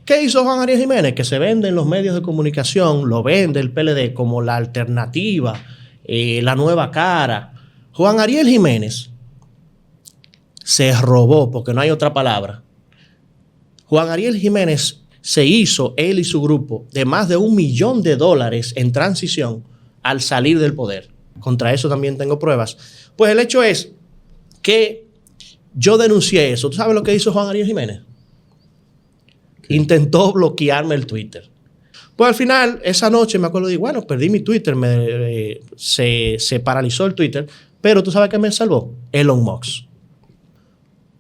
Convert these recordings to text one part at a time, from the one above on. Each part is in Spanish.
¿Qué hizo Juan Ariel Jiménez? Que se vende en los medios de comunicación, lo vende el PLD como la alternativa, la nueva cara. Juan Ariel Jiménez se robó, porque no hay otra palabra. Juan Ariel Jiménez se hizo, él y su grupo, de más de $1 millón en transición al salir del poder. Contra eso también tengo pruebas. Pues el hecho es que yo denuncié eso. ¿Tú sabes lo que hizo Juan Ariel Jiménez? Intentó bloquearme el Twitter. Pues al final, esa noche me acuerdo de, bueno, perdí mi Twitter, se paralizó el Twitter, pero ¿tú sabes qué me salvó? Elon Musk.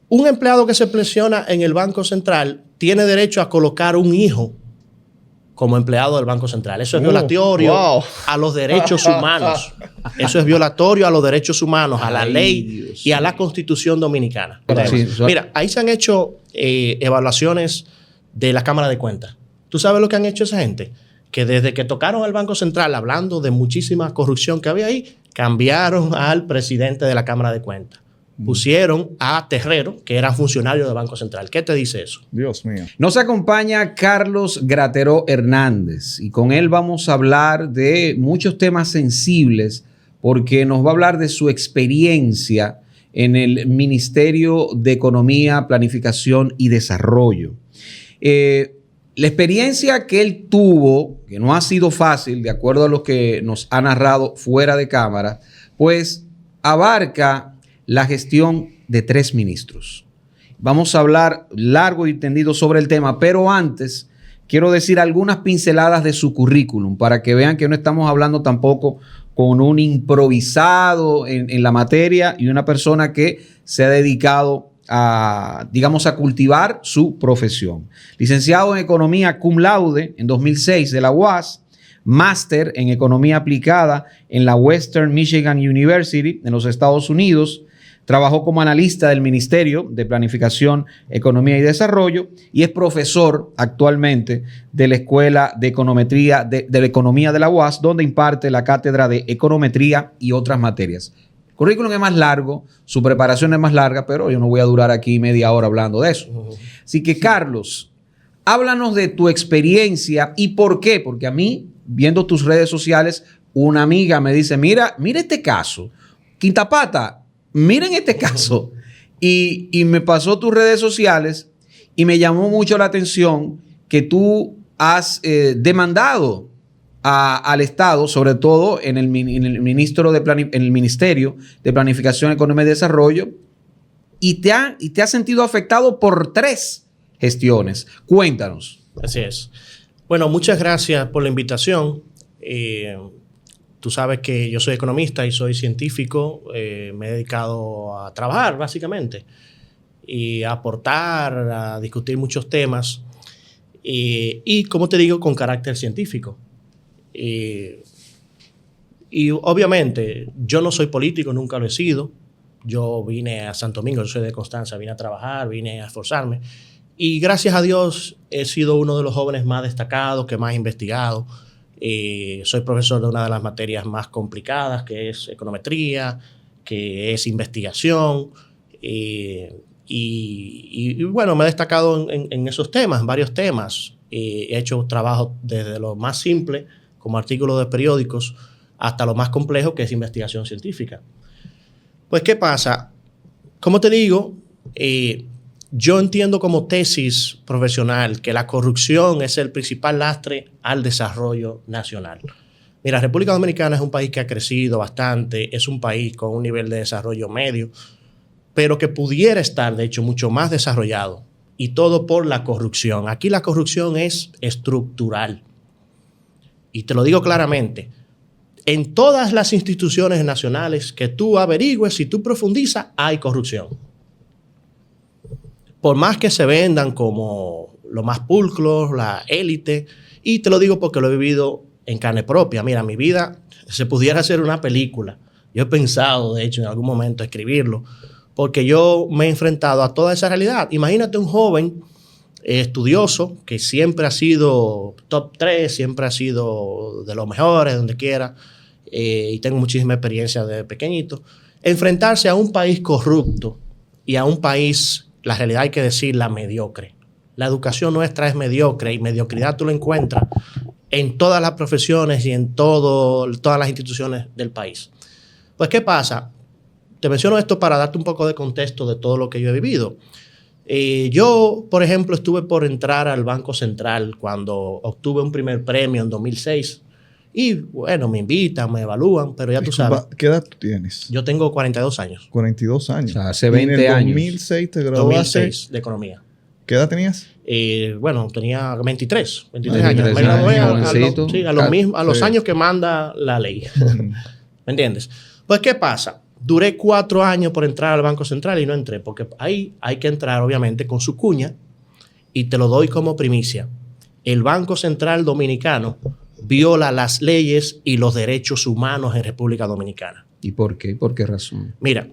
Un empleado que se presiona en el Banco Central tiene derecho a colocar un hijo como empleado del Banco Central. Eso es violatorio a los derechos humanos. Eso es violatorio a los derechos humanos, a la ley y a la Constitución Dominicana. Mira, ahí se han hecho evaluaciones de la Cámara de Cuentas. ¿Tú sabes lo que han hecho esa gente? Que desde que tocaron al Banco Central, hablando de muchísima corrupción que había ahí, cambiaron al presidente de la Cámara de Cuentas. Pusieron a Terrero, que era funcionario del Banco Central. ¿Qué te dice eso? Dios mío. Nos acompaña Carlos Grateró Hernández y con él vamos a hablar de muchos temas sensibles porque nos va a hablar de su experiencia en el Ministerio de Economía, Planificación y Desarrollo. La experiencia que él tuvo, que no ha sido fácil, de acuerdo a lo que nos ha narrado fuera de cámara, pues abarca la gestión de 3 ministros. Vamos a hablar largo y tendido sobre el tema, pero antes quiero decir algunas pinceladas de su currículum para que vean que no estamos hablando tampoco con un improvisado en la materia y una persona que se ha dedicado a, digamos, a cultivar su profesión. Licenciado en Economía cum laude en 2006 de la UAS, máster en Economía Aplicada en la Western Michigan University en los Estados Unidos. Trabajó como analista del Ministerio de Planificación, Economía y Desarrollo y es profesor actualmente de la Escuela de Econometría de la Economía de la UAS, donde imparte la cátedra de Econometría y otras materias. El currículum es más largo, su preparación es más larga, pero yo no voy a durar aquí media hora hablando de eso. Así que, Carlos, háblanos de tu experiencia y por qué. Porque a mí, viendo tus redes sociales, una amiga me dice, mira este caso. Quinta Pata, miren este caso. Y me pasó tus redes sociales y me llamó mucho la atención que tú has demandado al Estado, sobre todo en el Ministerio de Planificación, Economía y Desarrollo, y te has sentido afectado por 3 gestiones. Cuéntanos. Así es. Bueno, muchas gracias por la invitación. Tú sabes que yo soy economista y soy científico. Me he dedicado a trabajar, básicamente, y a aportar, a discutir muchos temas. Y como te digo, con carácter científico. Y obviamente, yo no soy político, nunca lo he sido. Yo vine a Santo Domingo, yo soy de Constanza, vine a trabajar, vine a esforzarme. Y gracias a Dios he sido uno de los jóvenes más destacados, que más he investigado. Soy profesor de una de las materias más complicadas, que es econometría, que es investigación. Y bueno, me he destacado en esos temas, varios temas. He hecho trabajo desde lo más simple, como artículos de periódicos, hasta lo más complejo, que es investigación científica. Pues, ¿qué pasa? Como te digo, yo entiendo como tesis profesional que la corrupción es el principal lastre al desarrollo nacional. Mira, República Dominicana es un país que ha crecido bastante, es un país con un nivel de desarrollo medio, pero que pudiera estar, de hecho, mucho más desarrollado. Y todo por la corrupción. Aquí la corrupción es estructural. Y te lo digo claramente. En todas las instituciones nacionales que tú averigües, si tú profundizas, hay corrupción. Por más que se vendan como lo más pulcros, la élite. Y te lo digo porque lo he vivido en carne propia. Mira, mi vida se pudiera hacer una película. Yo he pensado, de hecho, en algún momento escribirlo. Porque yo me he enfrentado a toda esa realidad. Imagínate un joven estudioso que siempre ha sido top 3, siempre ha sido de los mejores, donde quiera, y tengo muchísima experiencia desde pequeñito. Enfrentarse a un país corrupto y a un país, la realidad hay que decirla, mediocre. La educación nuestra es mediocre y mediocridad tú lo encuentras en todas las profesiones y en todas las instituciones del país. Pues, ¿qué pasa? Te menciono esto para darte un poco de contexto de todo lo que yo he vivido. Yo, por ejemplo, estuve por entrar al Banco Central cuando obtuve un primer premio en 2006. Y bueno, me invitan, me evalúan, pero ya tú sabes. ¿Qué edad tú tienes? Yo tengo 42 años. 42 años. O sea, hace 20 años. En el 2006 te graduaste. 2006 de economía. ¿Qué edad tenías? Bueno, tenía 23 23 años. Me gradué a los Sí. años que manda la ley. ¿Me entiendes? Pues, ¿qué pasa? Duré 4 años por entrar al Banco Central y no entré, porque ahí hay que entrar, obviamente, con su cuña, y te lo doy como primicia. El Banco Central Dominicano viola las leyes y los derechos humanos en República Dominicana. ¿Y por qué? ¿Por qué razón? Mira,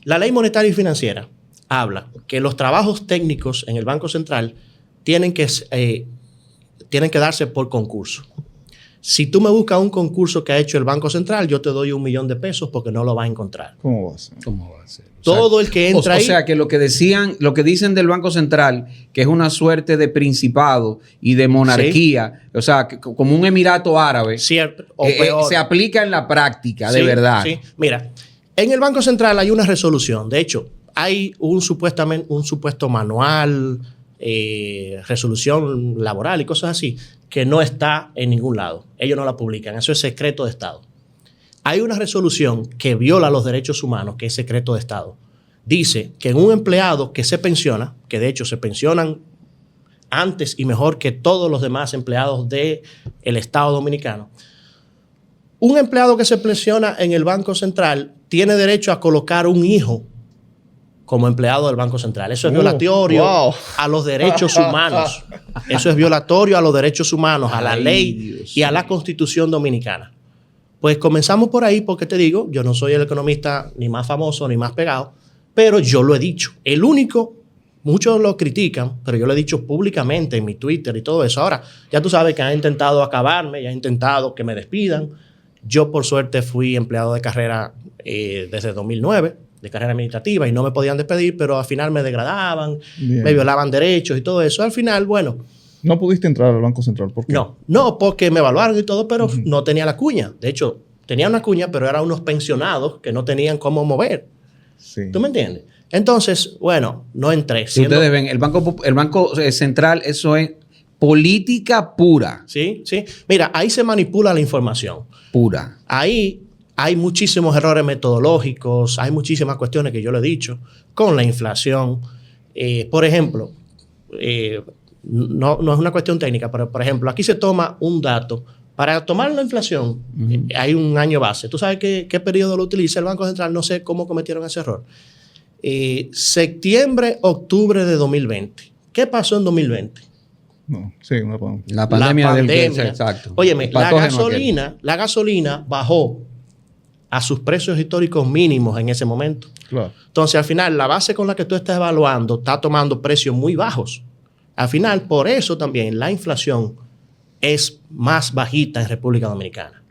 la Ley Monetaria y Financiera habla que los trabajos técnicos en el Banco Central tienen que darse por concurso. Si tú me buscas un concurso que ha hecho el Banco Central, yo te doy $1,000,000 porque no lo vas a encontrar. ¿Cómo va a ser? ¿Cómo va a ser? Todo el que entra ahí... O sea, que lo que dicen del Banco Central, que es una suerte de principado y de monarquía, o sea, como un emirato árabe, peor. se aplica en la práctica, de Sí, verdad. Sí. Mira, en el Banco Central hay una resolución. De hecho, hay un supuesto manual, resolución laboral y cosas así, que no está en ningún lado. Ellos no la publican. Eso es secreto de Estado. Hay una resolución que viola los derechos humanos, que es secreto de Estado. Dice que en un empleado que se pensiona, que de hecho se pensionan antes y mejor que todos los demás empleados del Estado dominicano, un empleado que se pensiona en el Banco Central tiene derecho a colocar un hijo como empleado del Banco Central. Eso es violatorio a los derechos humanos. Eso es violatorio a los derechos humanos, a la ley y a la Constitución dominicana. Pues comenzamos por ahí porque te digo, yo no soy el economista ni más famoso ni más pegado, pero yo lo he dicho. El único, muchos lo critican, pero yo lo he dicho públicamente en mi Twitter y todo eso. Ahora, ya tú sabes que han intentado acabarme, ya han intentado que me despidan. Yo, por suerte, fui empleado de carrera desde 2009, de carrera administrativa, y no me podían despedir, pero al final me degradaban, me violaban derechos y todo eso. Al final, bueno... ¿No pudiste entrar al Banco Central? ¿Por qué? No, porque me evaluaron y todo, pero no tenía la cuña. De hecho, tenía una cuña, pero eran unos pensionados que no tenían cómo mover. Sí. ¿Tú me entiendes? Entonces, bueno, no entré. Si ustedes ven, el Banco Central, eso es política pura. Sí. Mira, ahí se manipula la información. Pura. Ahí hay muchísimos errores metodológicos, hay muchísimas cuestiones que yo le he dicho, con la inflación. Por ejemplo, no es una cuestión técnica, pero por ejemplo, aquí se toma un dato. Para tomar la inflación, hay un año base. ¿Tú sabes qué periodo lo utiliza el Banco Central? No sé cómo cometieron ese error. Septiembre, octubre de 2020. ¿Qué pasó en 2020? No, sí, la pandemia. Exacto. Óyeme, la gasolina bajó a sus precios históricos mínimos en ese momento. Claro. Entonces, al final, la base con la que tú estás evaluando está tomando precios muy bajos. Al final, por eso también la inflación es más bajita en República Dominicana.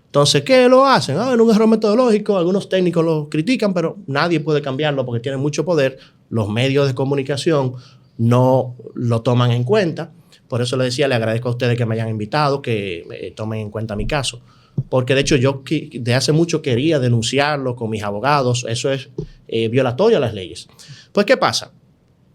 Entonces, ¿qué lo hacen? En un error metodológico, algunos técnicos lo critican, pero nadie puede cambiarlo porque tienen mucho poder. Los medios de comunicación no lo toman en cuenta. Por eso le decía, le agradezco a ustedes que me hayan invitado, que tomen en cuenta mi caso. Porque de hecho yo de hace mucho quería denunciarlo con mis abogados. Eso es violatorio a las leyes. Pues, ¿qué pasa?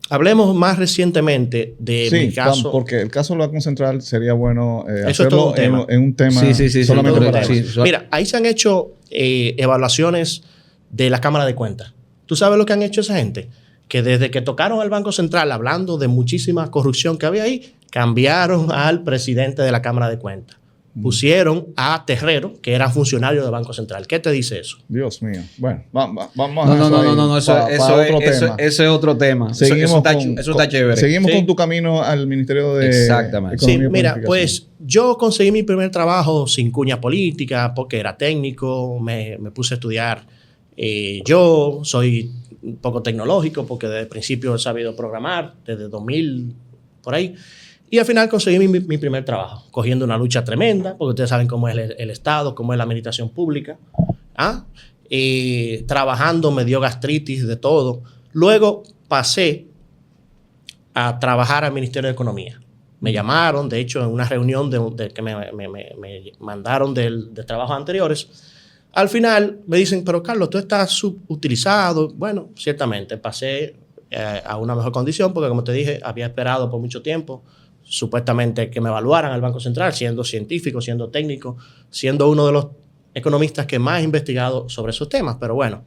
Hablemos más recientemente de mi caso. Porque el caso del Banco Central sería bueno eso hacerlo en un tema solamente para eso. Mira, ahí se han hecho evaluaciones de la Cámara de Cuentas. ¿Tú sabes lo que han hecho esa gente? Que desde que tocaron al Banco Central, hablando de muchísima corrupción que había ahí, cambiaron al presidente de la Cámara de Cuentas. Pusieron a Terrero, que era funcionario del Banco Central. ¿Qué te dice eso? Dios mío. Bueno, vamos a eso es otro tema. Eso está chévere. Seguimos con tu camino al Ministerio de Exactamente. Economía y mira, Planificación. pues yo conseguí mi primer trabajo sin cuña política porque era técnico, me puse a estudiar. Yo soy un poco tecnológico porque desde el principio he sabido programar, desde 2000, por ahí. Y al final conseguí mi primer trabajo, cogiendo una lucha tremenda, porque ustedes saben cómo es el Estado, cómo es la administración pública. Trabajando me dio gastritis, de todo. Luego pasé a trabajar al Ministerio de Economía. Me llamaron, de hecho, en una reunión que me mandaron de trabajos anteriores. Al final me dicen, pero Carlos, tú estás subutilizado. Bueno, ciertamente pasé a una mejor condición porque, como te dije, había esperado por mucho tiempo supuestamente que me evaluaran al Banco Central, siendo científico, siendo técnico, siendo uno de los economistas que más he investigado sobre esos temas. Pero bueno,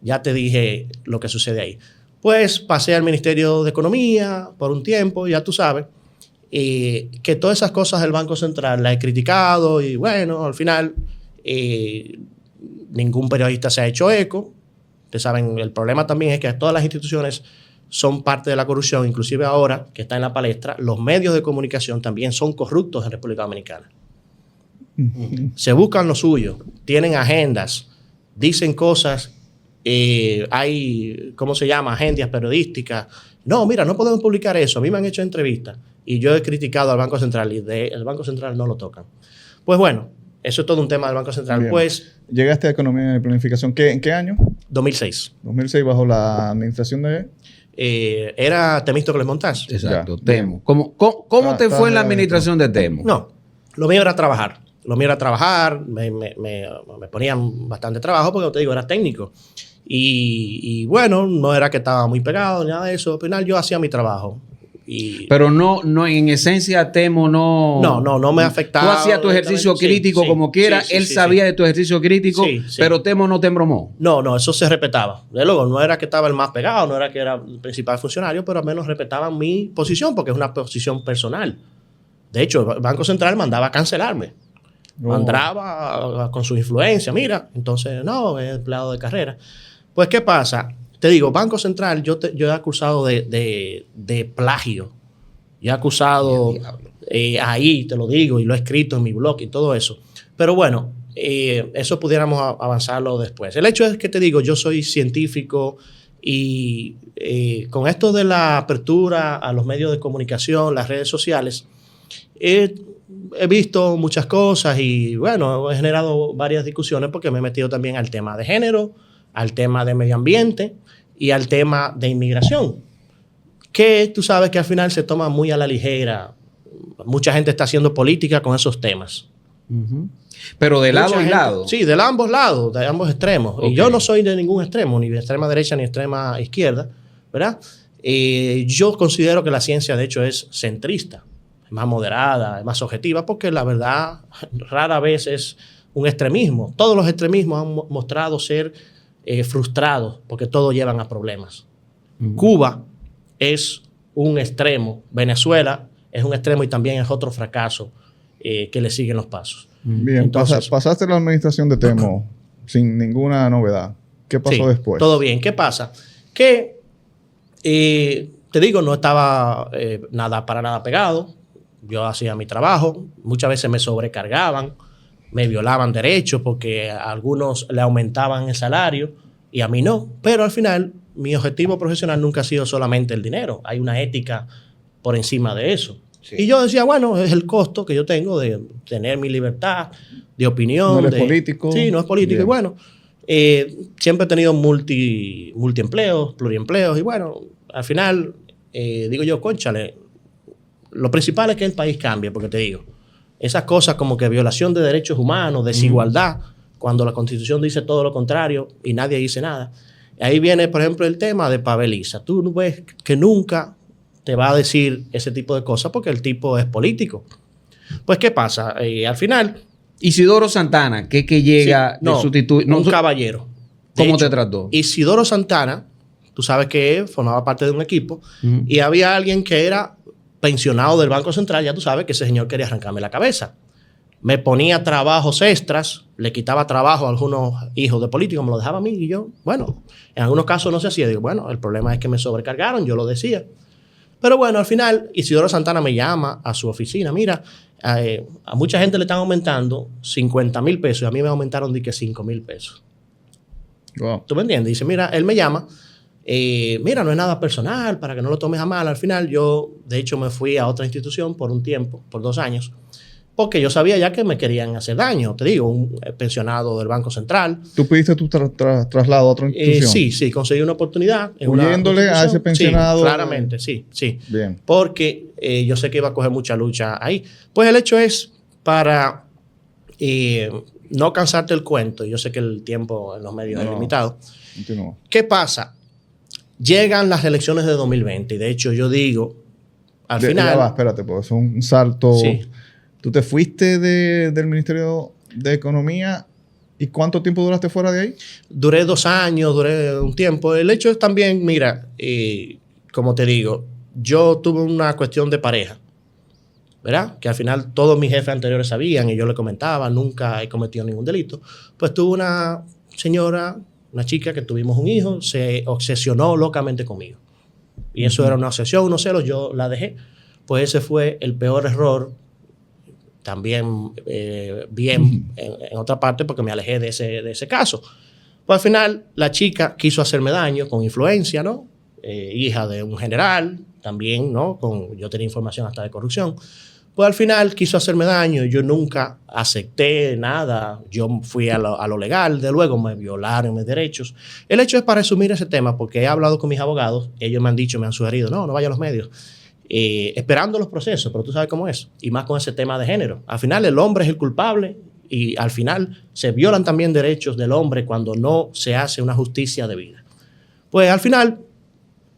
ya te dije lo que sucede ahí. Pues pasé al Ministerio de Economía por un tiempo, ya tú sabes, que todas esas cosas del Banco Central las he criticado y bueno, al final ningún periodista se ha hecho eco. Ustedes saben, el problema también es que todas las instituciones son parte de la corrupción, inclusive ahora que está en la palestra, los medios de comunicación también son corruptos en República Dominicana. Se buscan lo suyo, tienen agendas, dicen cosas, hay, ¿cómo se llama?, agendas periodísticas. No, mira, no podemos publicar eso. A mí me han hecho entrevistas y yo he criticado al Banco Central y el Banco Central no lo tocan. Pues bueno, eso es todo un tema del Banco Central. Bien. Pues, llegaste a Economía y Planificación. ¿En qué año? 2006. 2006 bajo la administración de... Era Temístocles Montaz. Exacto, Ya. Temo. ¿Cómo te fue en la administración de Temo? No, lo mío era trabajar. Me ponían bastante trabajo porque, te digo, era técnico. Y bueno, no era que estaba muy pegado, ni nada de eso. Al final yo hacía mi trabajo. Pero no, en esencia Temo no me afectaba. Tú hacías tu ejercicio crítico como quieras. Él sabía de tu ejercicio crítico, pero Temo no te embromó. No, eso se respetaba. De luego, no era que estaba el más pegado, no era que era el principal funcionario, pero al menos respetaban mi posición porque es una posición personal. De hecho, el Banco Central mandaba a cancelarme. Mandaba con su influencia. Mira, entonces, no, es empleado de carrera. Pues, ¿qué pasa? Te digo, Banco Central, yo he acusado de plagio. Yo he acusado ahí, te lo digo, y lo he escrito en mi blog y todo eso. Pero bueno, eso pudiéramos avanzarlo después. El hecho es que te digo, yo soy científico y con esto de la apertura a los medios de comunicación, las redes sociales, he visto muchas cosas y bueno, he generado varias discusiones porque me he metido también al tema de género, al tema de medio ambiente y al tema de inmigración, que tú sabes que al final se toma muy a la ligera. Mucha gente está haciendo política con esos temas. Pero de lado y lado. Sí, de ambos lados, de ambos extremos. Okay. Y yo no soy de ningún extremo, ni de extrema derecha ni extrema izquierda, ¿verdad? Yo considero que la ciencia, de hecho, es centrista, es más moderada, es más objetiva, porque la verdad rara vez es un extremismo. Todos los extremismos han mostrado ser frustrados porque todos llevan a problemas. Cuba es un extremo, Venezuela es un extremo y también es otro fracaso que le siguen los pasos. Bien, entonces, pasaste la administración de Temo sin ninguna novedad. ¿Qué pasó después? Todo bien. ¿Qué pasa? Que, te digo, no estaba para nada pegado. Yo hacía mi trabajo. Muchas veces me sobrecargaban, me violaban derechos porque a algunos le aumentaban el salario y a mí no. Pero al final, mi objetivo profesional nunca ha sido solamente el dinero. Hay una ética por encima de eso. Sí. Y yo decía, bueno, es el costo que yo tengo de tener mi libertad de opinión. No es político. Sí, no es político. Bien. Y bueno, siempre he tenido multiempleos, pluriempleos. Y bueno, al final, digo yo, cónchale, lo principal es que el país cambie, porque te digo, esas cosas como que violación de derechos humanos, desigualdad, cuando la Constitución dice todo lo contrario y nadie dice nada. Ahí viene, por ejemplo, el tema de Paveliza. Tú ves que nunca te va a decir ese tipo de cosas porque el tipo es político. Pues, ¿qué pasa? Al final... Isidoro Santana, que llega de sustituir... un caballero. ¿Cómo te trató? Isidoro Santana, tú sabes que formaba parte de un equipo y había alguien que era pensionado del Banco Central, ya tú sabes que ese señor quería arrancarme la cabeza. Me ponía trabajos extras, le quitaba trabajo a algunos hijos de políticos, me lo dejaba a mí y yo, bueno, en algunos casos no se hacía. Digo, bueno, el problema es que me sobrecargaron, yo lo decía. Pero bueno, al final, Isidoro Santana me llama a su oficina. Mira, a mucha gente le están aumentando 50,000 pesos y a mí me aumentaron de que 5,000 pesos. Wow. ¿Tú me entiendes? Dice, mira, él me llama. Mira, no es nada personal, para que no lo tomes a mal. Al final, yo, de hecho, me fui a otra institución por un tiempo, por 2 años. porque yo sabía ya que me querían hacer daño. Te digo, un pensionado del Banco Central. ¿Tú pediste tu traslado a otra institución? Sí, conseguí una oportunidad. ¿Huyéndole a ese pensionado? Sí, claramente, sí. Bien. Porque yo sé que iba a coger mucha lucha ahí. Pues el hecho es, para no cansarte el cuento, yo sé que el tiempo en los medios es limitado. Continúa. ¿Qué pasa? Llegan las elecciones de 2020 y de hecho yo digo, al final... Espérate, pues es un salto... Sí. ¿Tú te fuiste del Ministerio de Economía y cuánto tiempo duraste fuera de ahí? Duré 2 años, duré un tiempo. El hecho es también, mira, como te digo, yo tuve una cuestión de pareja, ¿verdad? Que al final todos mis jefes anteriores sabían y yo le comentaba, nunca he cometido ningún delito. Pues tuve una señora, una chica que tuvimos un hijo, se obsesionó locamente conmigo. Y eso era una obsesión, unos celos, yo la dejé. Pues ese fue el peor error. También bien en otra parte porque me alejé de ese caso. Pues al final la chica quiso hacerme daño con influencia, ¿no? Hija de un general, también, ¿no? Yo tenía información hasta de corrupción. Pues al final quiso hacerme daño, yo nunca acepté nada, yo fui a lo legal, de luego me violaron mis derechos. El hecho es, para resumir ese tema, porque he hablado con mis abogados, ellos me han dicho, me han sugerido, no vaya a los medios. Esperando los procesos, pero tú sabes cómo es, y más con ese tema de género. Al final el hombre es el culpable y al final se violan también derechos del hombre cuando no se hace una justicia debida. Pues al final,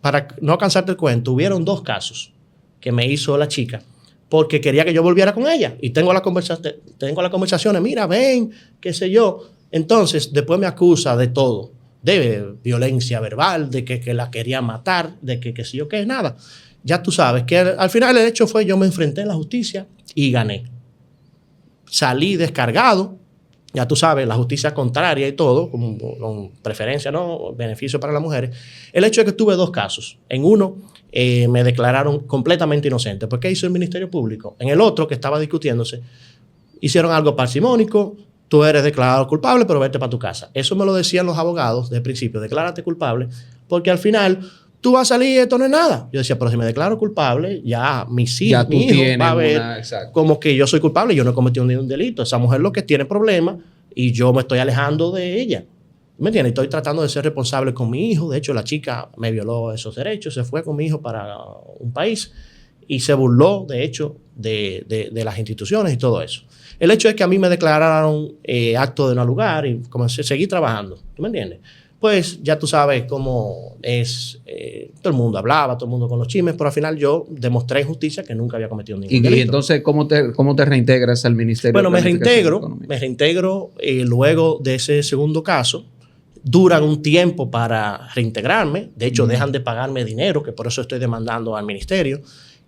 para no cansarte el cuento, hubieron 2 casos que me hizo la chica porque quería que yo volviera con ella y tengo las conversaciones, mira, ven, qué sé yo. Entonces después me acusa de todo, de violencia verbal, de que la quería matar, de que sé yo qué, nada. Ya tú sabes que al final el hecho fue yo me enfrenté en la justicia y gané. Salí descargado, ya tú sabes, la justicia contraria y todo, con preferencia, ¿no? Beneficio para las mujeres. El hecho es que tuve 2 casos. En uno me declararon completamente inocente. ¿Por qué hizo el Ministerio Público? En el otro, que estaba discutiéndose, hicieron algo parsimónico, tú eres declarado culpable, pero vete para tu casa. Eso me lo decían los abogados de principio, declárate culpable, porque al final... tú vas a salir y esto no es nada. Yo decía, pero si me declaro culpable, ya mi hijo va a ver como que yo soy culpable, yo no he cometido ningún delito. Esa mujer lo que tiene problemas y yo me estoy alejando de ella. ¿Me entiendes? Estoy tratando de ser responsable con mi hijo. De hecho, la chica me violó esos derechos, se fue con mi hijo para un país y se burló, de hecho, de las instituciones y todo eso. El hecho es que a mí me declararon acto de no lugar y comencé a seguir trabajando. ¿Tú me entiendes? Pues ya tú sabes cómo es, todo el mundo hablaba, todo el mundo con los chismes, pero al final yo demostré en justicia que nunca había cometido ningún delito. Y entonces, ¿cómo te reintegras al Ministerio? Bueno, me reintegro luego de ese segundo caso. Duran un tiempo para reintegrarme, de hecho dejan de pagarme dinero, que por eso estoy demandando al ministerio.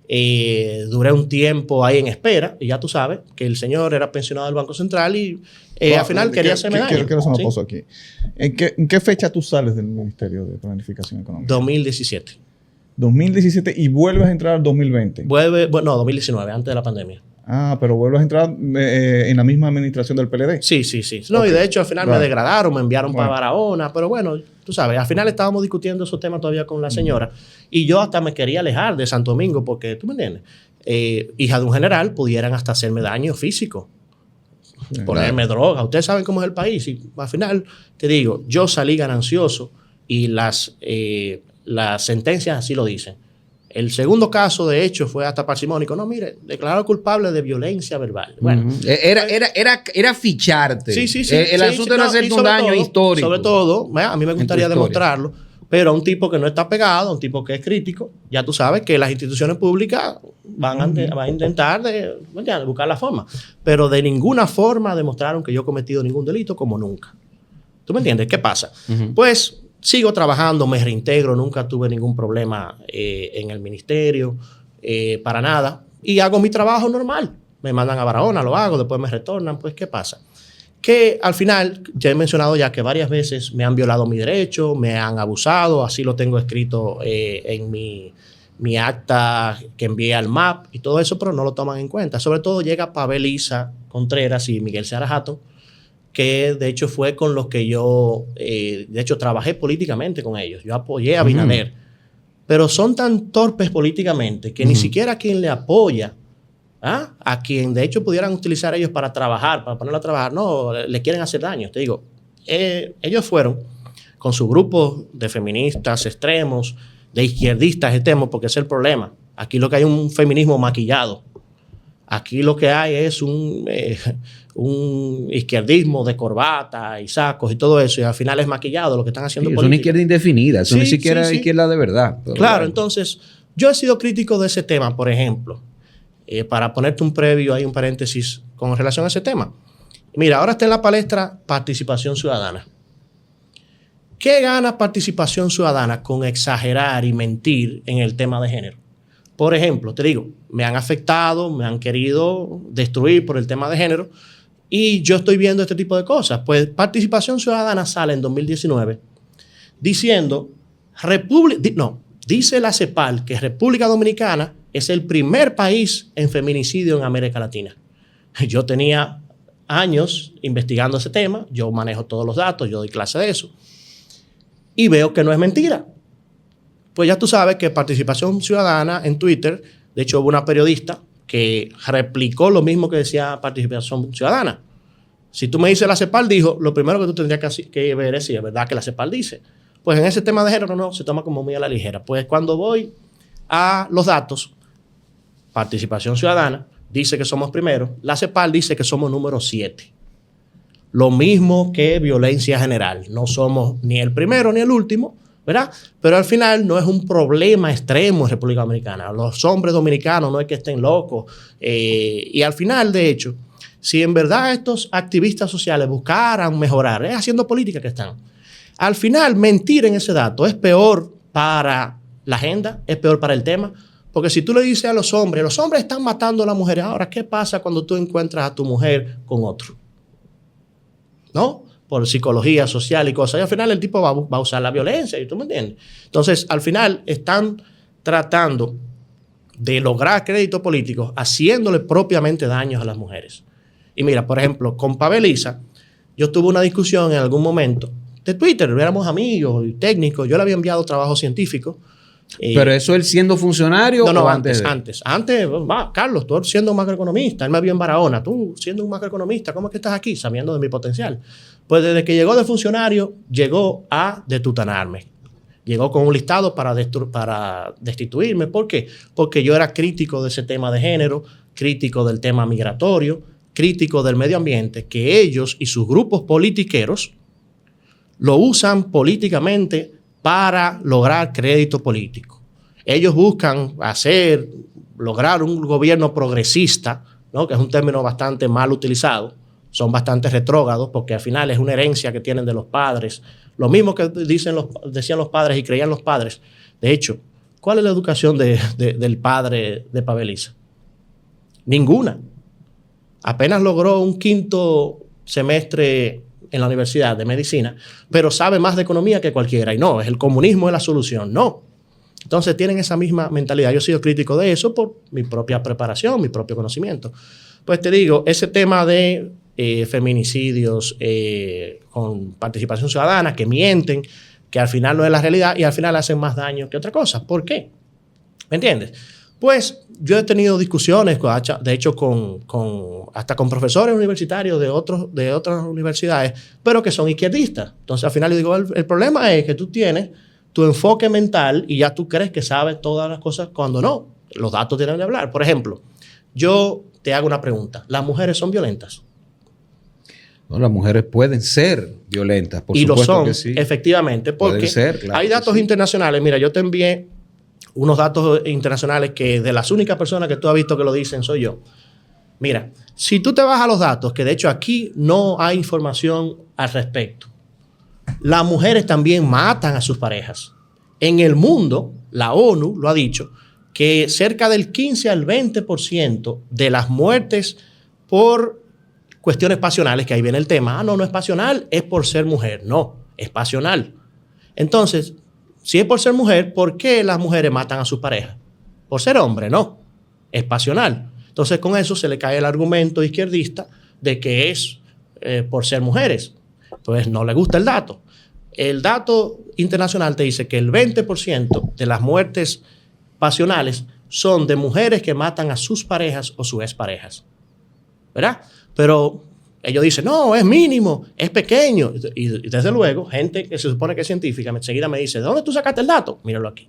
Duré un tiempo ahí en espera y ya tú sabes que el señor era pensionado del Banco Central y al final quería hacerme daño. Quiero hacer una pausa aquí. ¿En qué fecha tú sales del Ministerio de Planificación Económica? 2017. 2017 y vuelves a entrar al 2020. No, 2019, antes de la pandemia. Ah, pero vuelves a entrar en la misma administración del PLD. Sí. No, okay. Y de hecho al final me degradaron, me enviaron para Barahona, pero bueno, tú sabes, al final estábamos discutiendo esos temas todavía con la señora y yo hasta me quería alejar de Santo Domingo porque, ¿tú me entiendes? Hija de un general, pudieran hasta hacerme daño físico, ponerme droga. Ustedes saben cómo es el país y al final, te digo, yo salí ganancioso y las sentencias así lo dicen. El segundo caso, de hecho, fue hasta parsimónico. No, mire, declarado culpable de violencia verbal. Bueno, era ficharte. Sí. El asunto era hacerte un daño histórico. Sobre todo, a mí me gustaría demostrarlo, pero a un tipo que no está pegado, a un tipo que es crítico, ya tú sabes que las instituciones públicas van a intentar buscar la forma. Pero de ninguna forma demostraron que yo he cometido ningún delito, como nunca. ¿Tú me entiendes? ¿Qué pasa? Pues... sigo trabajando, me reintegro, nunca tuve ningún problema en el ministerio, para nada. Y hago mi trabajo normal. Me mandan a Barahona, lo hago, después me retornan. Pues, ¿qué pasa? Que al final, ya he mencionado ya que varias veces me han violado mi derecho, me han abusado, así lo tengo escrito en mi acta que envié al MAP y todo eso, pero no lo toman en cuenta. Sobre todo llega Pavel Isa Contreras y Miguel Seara Hatton, que de hecho fue con los que yo, de hecho trabajé políticamente con ellos. Yo apoyé a Abinader, pero son tan torpes políticamente que ni siquiera quien le apoya a quien de hecho pudieran utilizar ellos para trabajar, para ponerlo a trabajar. No, le quieren hacer daño. Te digo, ellos fueron con su grupo de feministas extremos, de izquierdistas extremos, porque ese es el problema. Aquí lo que hay es un feminismo maquillado. Aquí lo que hay es un izquierdismo de corbata y sacos y todo eso, y al final es maquillado lo que están haciendo. Sí, es una izquierda indefinida, eso sí, ni siquiera es izquierda de verdad. Claro, entonces, yo he sido crítico de ese tema, por ejemplo, para ponerte un previo, hay un paréntesis con relación a ese tema. Mira, ahora está en la palestra participación ciudadana. ¿Qué gana participación ciudadana con exagerar y mentir en el tema de género? Por ejemplo, te digo, me han afectado, me han querido destruir por el tema de género y yo estoy viendo este tipo de cosas. Pues Participación Ciudadana sale en 2019 diciendo, dice la CEPAL que República Dominicana es el primer país en feminicidio en América Latina. Yo tenía años investigando ese tema, yo manejo todos los datos, yo doy clase de eso y veo que no es mentira. Pues ya tú sabes que Participación Ciudadana en Twitter, de hecho hubo una periodista que replicó lo mismo que decía Participación Ciudadana. Si tú me dices la CEPAL dijo, lo primero que tú tendrías que ver es si es verdad que la CEPAL dice. Pues en ese tema de género no, se toma como muy a la ligera. Pues cuando voy a los datos, Participación Ciudadana dice que somos primero, la CEPAL dice que somos número 7. Lo mismo que Violencia General. No somos ni el primero ni el último, ¿verdad? Pero al final no es un problema extremo en República Dominicana. Los hombres dominicanos no es que estén locos. Y al final, de hecho, si en verdad estos activistas sociales buscaran mejorar, es haciendo política que están. Al final, mentir en ese dato es peor para la agenda, es peor para el tema. Porque si tú le dices a los hombres están matando a las mujeres. Ahora, ¿qué pasa cuando tú encuentras a tu mujer con otro? ¿No? Por psicología social y cosas. Y al final el tipo va a usar la violencia. ¿Y tú me entiendes? Entonces, al final están tratando de lograr crédito político haciéndole propiamente daños a las mujeres. Y mira, por ejemplo, con Paveliza, yo tuve una discusión en algún momento de Twitter. Éramos amigos y técnicos. Yo le había enviado trabajo científico. ¿Pero eso él siendo funcionario? No, antes. Antes, Carlos, tú siendo un macroeconomista. Él me vio en Barahona. Tú siendo un macroeconomista, ¿cómo es que estás aquí? Sabiendo de mi potencial. Pues desde que llegó de funcionario, llegó a detutanarme. Llegó con un listado para destituirme. ¿Por qué? Porque yo era crítico de ese tema de género, crítico del tema migratorio, crítico del medio ambiente, que ellos y sus grupos politiqueros lo usan políticamente para lograr crédito político. Ellos buscan lograr un gobierno progresista, ¿no? Que es un término bastante mal utilizado. Son bastante retrógrados porque al final es una herencia que tienen de los padres. Lo mismo que decían los padres y creían los padres. De hecho, ¿cuál es la educación del padre de Paveliza? Ninguna. Apenas logró un 5º semestre en la Universidad de Medicina, pero sabe más de economía que cualquiera. Y no, el comunismo es la solución. No. Entonces tienen esa misma mentalidad. Yo he sido crítico de eso por mi propia preparación, mi propio conocimiento. Pues te digo, ese tema de feminicidios con participación ciudadana, que mienten, que al final no es la realidad y al final hacen más daño que otra cosa. ¿Por qué? ¿Me entiendes? Pues yo he tenido discusiones, de hecho, hasta con profesores universitarios de otras universidades, pero que son izquierdistas. Entonces, al final, yo digo, el problema es que tú tienes tu enfoque mental y ya tú crees que sabes todas las cosas cuando no. Los datos tienen que hablar. Por ejemplo, yo te hago una pregunta. ¿Las mujeres son violentas? No, las mujeres pueden ser violentas, por supuesto. Y lo son, que sí. Efectivamente, porque hay datos internacionales. Mira, yo te envié unos datos internacionales que de las únicas personas que tú has visto que lo dicen soy yo. Mira, si tú te vas a los datos, que de hecho aquí no hay información al respecto, las mujeres también matan a sus parejas. En el mundo, la ONU lo ha dicho, que cerca del 15 al 20% de las muertes por cuestiones pasionales, que ahí viene el tema, no es pasional, es por ser mujer. No, es pasional. Entonces, si es por ser mujer, ¿por qué las mujeres matan a sus parejas? Por ser hombre, no. Es pasional. Entonces, con eso se le cae el argumento izquierdista de que es por ser mujeres. Pues no le gusta el dato. El dato internacional te dice que el 20% de las muertes pasionales son de mujeres que matan a sus parejas o sus exparejas, ¿verdad? Pero ellos dicen, no, es mínimo, es pequeño. Y desde luego, gente que se supone que es científica, enseguida me dice, ¿de dónde tú sacaste el dato? Míralo aquí.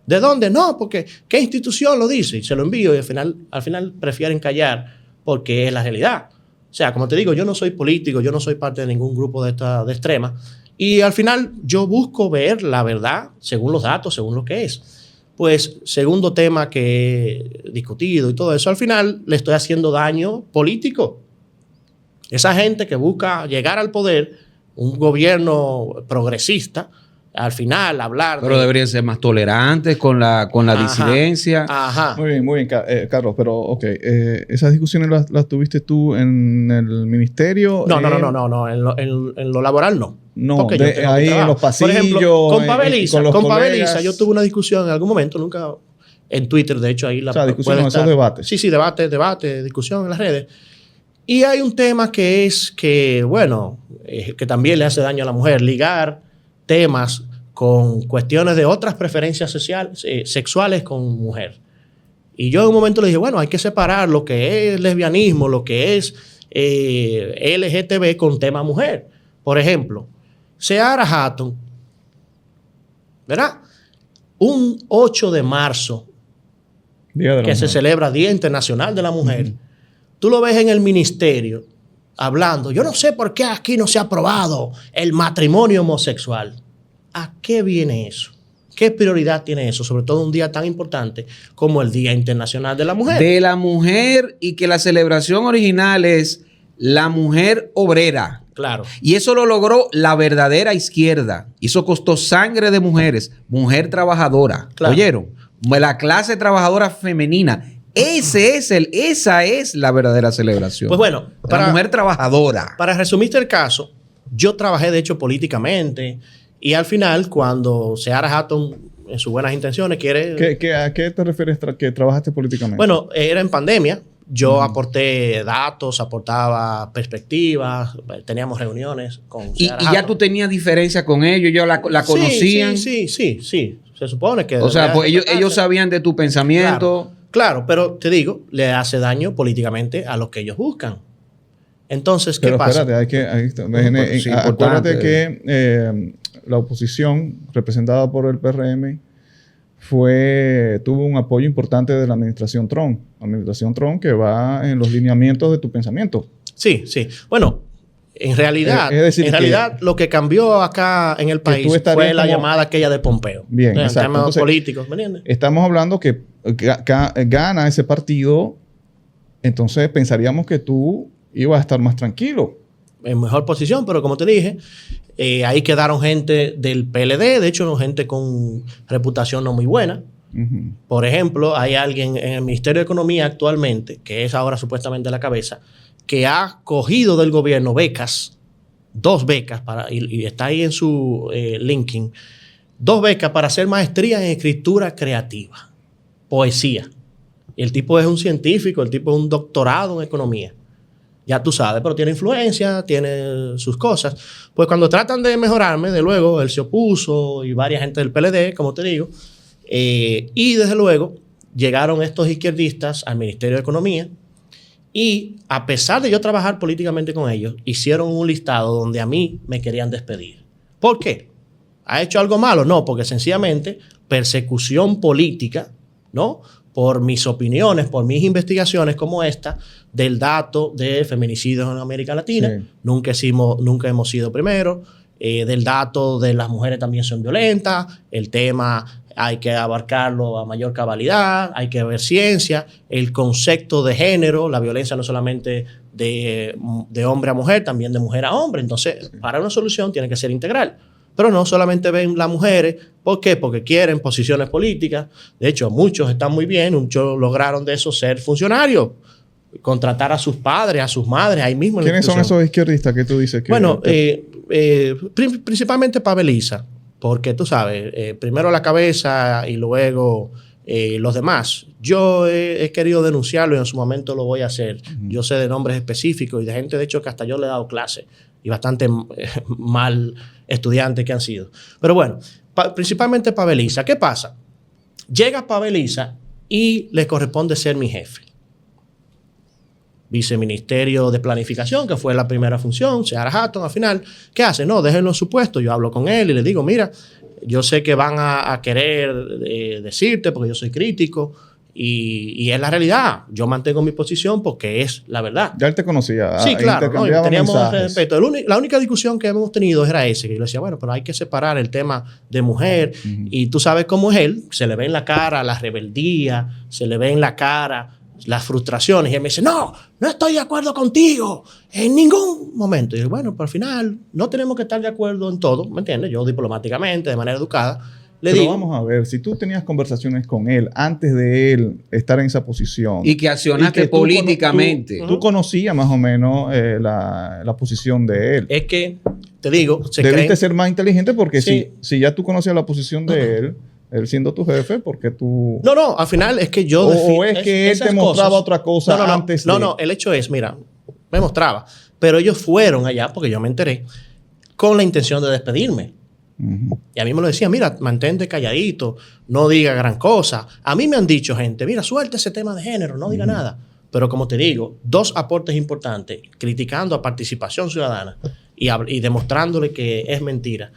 ¿De dónde? No, porque ¿qué institución lo dice? Y se lo envío y al final prefieren callar porque es la realidad. O sea, como te digo, yo no soy político, yo no soy parte de ningún grupo de extrema. Y al final yo busco ver la verdad según los datos, según lo que es. Pues, segundo tema que he discutido y todo eso, al final le estoy haciendo daño político. Esa gente que busca llegar al poder, un gobierno progresista, al final hablar Pero deberían ser más tolerantes con la disidencia. Ajá. Muy bien, Carlos, pero ok. ¿Esas discusiones las tuviste tú en el ministerio? No. En lo laboral no. No, porque yo tengo mi ahí en trabajo. los pasillos. Por ejemplo, con los Paveliza, yo tuve una discusión en algún momento, nunca en Twitter, de hecho, ahí la discusión, puede esos debates. Sí, debate, discusión en las redes. Y hay un tema que es que, bueno, que también le hace daño a la mujer, ligar temas con cuestiones de otras preferencias sexuales con mujer. Y yo en un momento le dije, bueno, hay que separar lo que es lesbianismo, lo que es LGTB con tema mujer. Por ejemplo, Seara Hatton, ¿verdad? Un 8 de marzo, que se celebra Día Internacional de la Mujer, tú lo ves en el ministerio hablando, yo no sé por qué aquí no se ha aprobado el matrimonio homosexual. ¿A qué viene eso? ¿Qué prioridad tiene eso? Sobre todo un día tan importante como el Día Internacional de la Mujer. De la mujer, y que la celebración original es la mujer obrera. Claro. Y eso lo logró la verdadera izquierda. Y eso costó sangre de mujeres. Mujer trabajadora. Claro. ¿Oyeron? La clase trabajadora femenina. Esa es la verdadera celebración. Pues bueno, la mujer trabajadora. Para resumirte el caso, yo trabajé de hecho políticamente y al final cuando Seara Hatton en sus buenas intenciones quiere... ¿A qué te refieres que trabajaste políticamente? Bueno, era en pandemia. Yo aporté datos, aportaba perspectivas, teníamos reuniones con Seara y ya tú tenías diferencia con ellos, ellos la conocían. Sí. Se supone que... O sea, pues ellos sabían de tu pensamiento. Claro, pero te digo, le hace daño políticamente a los que ellos buscan. Entonces, ¿qué pasa? Espérate, acuérdate que la oposición, representada por el PRM, tuvo un apoyo importante de la administración Trump. La administración Trump que va en los lineamientos de tu pensamiento. Sí. Bueno, en realidad, lo que cambió acá en el país fue la llamada aquella de Pompeo. Bien, exacto. Temas Entonces, políticos, ¿me entiendes? Estamos hablando que gana ese partido, entonces pensaríamos que tú ibas a estar más tranquilo. En mejor posición, pero como te dije, ahí quedaron gente del PLD, de hecho, gente con reputación no muy buena. Por ejemplo, hay alguien en el Ministerio de Economía actualmente, que es ahora supuestamente la cabeza, que ha cogido del gobierno becas, 2 becas, y está ahí en su LinkedIn, 2 becas para hacer maestría en escritura creativa, poesía. Y el tipo es un científico, el tipo es un doctorado en economía. Ya tú sabes, pero tiene influencia, tiene sus cosas. Pues cuando tratan de mejorarme, de luego, él se opuso y varias gente del PLD, como te digo. Y desde luego, llegaron estos izquierdistas al Ministerio de Economía y a pesar de yo trabajar políticamente con ellos, hicieron un listado donde a mí me querían despedir. ¿Por qué? ¿Ha hecho algo malo? No, porque sencillamente persecución política, ¿no? Por mis opiniones, por mis investigaciones como esta, del dato de feminicidios en América Latina. Sí. Nunca hemos sido primeros. Del dato de las mujeres también son violentas. El tema hay que abarcarlo a mayor cabalidad. Hay que ver ciencia. El concepto de género, la violencia no solamente de hombre a mujer, también de mujer a hombre. Entonces, para una solución tiene que ser integral. Pero no solamente ven las mujeres. ¿Por qué? Porque quieren posiciones políticas. De hecho, muchos están muy bien. Muchos lograron de eso ser funcionarios. Contratar a sus padres, a sus madres, ahí mismo. ¿Quiénes son esos izquierdistas que tú dices que...? Bueno, principalmente Paveliza. Porque tú sabes, primero la cabeza y luego los demás. Yo he querido denunciarlo y en su momento lo voy a hacer. Yo sé de nombres específicos y de gente, de hecho, que hasta yo le he dado clase. Y bastante mal estudiantes que han sido. Pero bueno, principalmente Paveliza. ¿Qué pasa? Llega Paveliza y le corresponde ser mi jefe. Viceministerio de Planificación, que fue la primera función, Seara Hatton, al final, ¿qué hace? No, déjenlo en su puesto. Yo hablo con él y le digo, mira, yo sé que van a querer decirte porque yo soy crítico y es la realidad. Yo mantengo mi posición porque es la verdad. Ya él te conocía. Sí, claro. ¿No? Teníamos mensajes. respeto. La única discusión que hemos tenido era ese, que yo le decía, bueno, pero hay que separar el tema de mujer. Y tú sabes cómo es él. Se le ve en la cara la rebeldía, se le ve en la cara las frustraciones. Y él me dice, no estoy de acuerdo contigo en ningún momento. Y yo, bueno, pero al final no tenemos que estar de acuerdo en todo, ¿me entiendes? Yo diplomáticamente, de manera educada, le Pero digo... vamos a ver, si tú tenías conversaciones con él antes de él estar en esa posición... Y que accionaste políticamente. Tú conocías más o menos la posición de él. Es que, te digo... Debiste ser más inteligente porque Sí. si ya tú conocías la posición de él siendo tu jefe, porque tú... No, al final es que yo... O es que él te mostraba otra cosa antes de... No, el hecho es, mira, me mostraba, pero ellos fueron allá, porque yo me enteré, con la intención de despedirme. Y a mí me lo decía, mira, mantente calladito, no diga gran cosa. A mí me han dicho gente, mira, suelta ese tema de género, no diga nada. Pero como te digo, 2 aportes importantes, criticando a Participación Ciudadana y demostrándole que es mentira.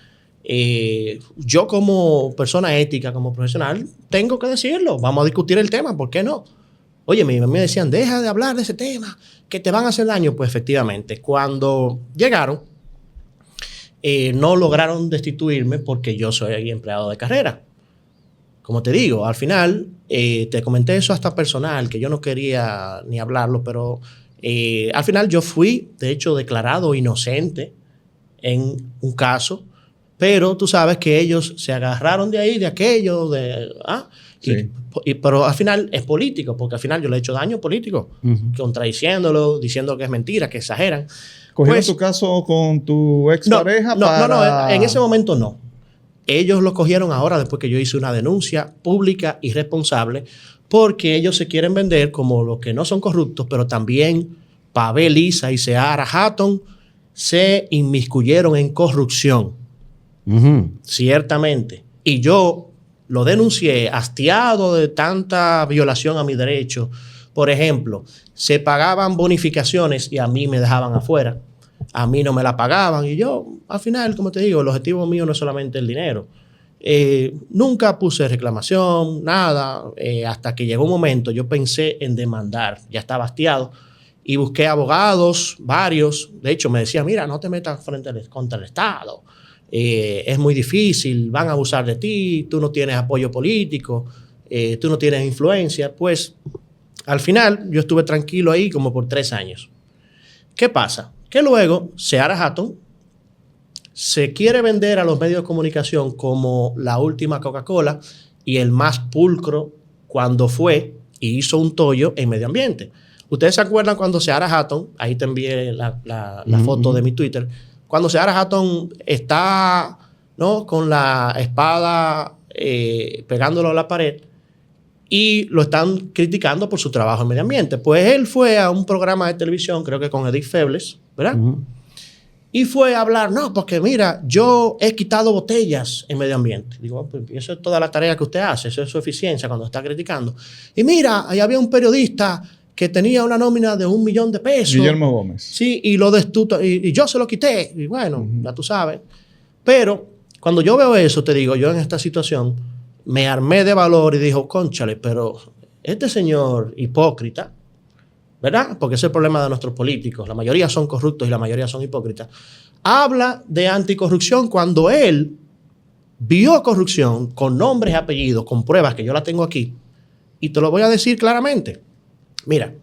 Yo como persona ética, como profesional, tengo que decirlo. Vamos a discutir el tema, ¿por qué no? Oye, me decían, deja de hablar de ese tema, que te van a hacer daño. Pues efectivamente, cuando llegaron, no lograron destituirme porque yo soy empleado de carrera. Como te digo, al final, te comenté eso hasta personal, que yo no quería ni hablarlo, pero al final yo fui, de hecho, declarado inocente en un caso. Pero tú sabes que ellos se agarraron de ahí, de aquello, Sí. Pero al final es político, porque al final yo le he hecho daño político, contradiciéndolo, diciendo que es mentira, que exageran. ¿Cogieron tu caso con tu expareja? No, en ese momento no. Ellos lo cogieron ahora después que yo hice una denuncia pública y responsable, porque ellos se quieren vender como los que no son corruptos, pero también Pavel Lisa y Seara Hatton se inmiscuyeron en corrupción. Ciertamente. Y yo lo denuncié hastiado de tanta violación a mi derecho. Por ejemplo, se pagaban bonificaciones y a mí me dejaban afuera. A mí no me la pagaban. Y yo, al final, como te digo, el objetivo mío no es solamente el dinero. Nunca puse reclamación, nada. Hasta que llegó un momento, yo pensé en demandar. Ya estaba hastiado. Y busqué abogados, varios. De hecho, me decían, mira, no te metas contra el Estado. Es muy difícil, van a abusar de ti, tú no tienes apoyo político, tú no tienes influencia. Pues al final yo estuve tranquilo ahí como por 3 años. ¿Qué pasa? Que luego Seara Hatton se quiere vender a los medios de comunicación como la última Coca-Cola y el más pulcro cuando fue y hizo un tollo en medio ambiente. ¿Ustedes se acuerdan cuando Seara Hatton, ahí te envié la foto de mi Twitter, cuando Seara Hatton está, ¿no?, con la espada pegándolo a la pared y lo están criticando por su trabajo en medio ambiente? Pues él fue a un programa de televisión, creo que con Edith Febles, ¿verdad? Y fue a hablar, no, porque mira, yo he quitado botellas en medio ambiente. Digo, pues eso es toda la tarea que usted hace, eso es su eficiencia cuando está criticando. Y mira, ahí había un periodista que tenía una nómina de $1 millón de pesos. Guillermo Gómez. Sí, y yo se lo quité. Y bueno, ya tú sabes. Pero cuando yo veo eso, te digo, yo en esta situación me armé de valor y dijo, cónchale, pero este señor hipócrita, ¿verdad? Porque ese es el problema de nuestros políticos. La mayoría son corruptos y la mayoría son hipócritas. Habla de anticorrupción cuando él vio corrupción con nombres y apellidos, con pruebas que yo la tengo aquí. Y te lo voy a decir claramente. Mira,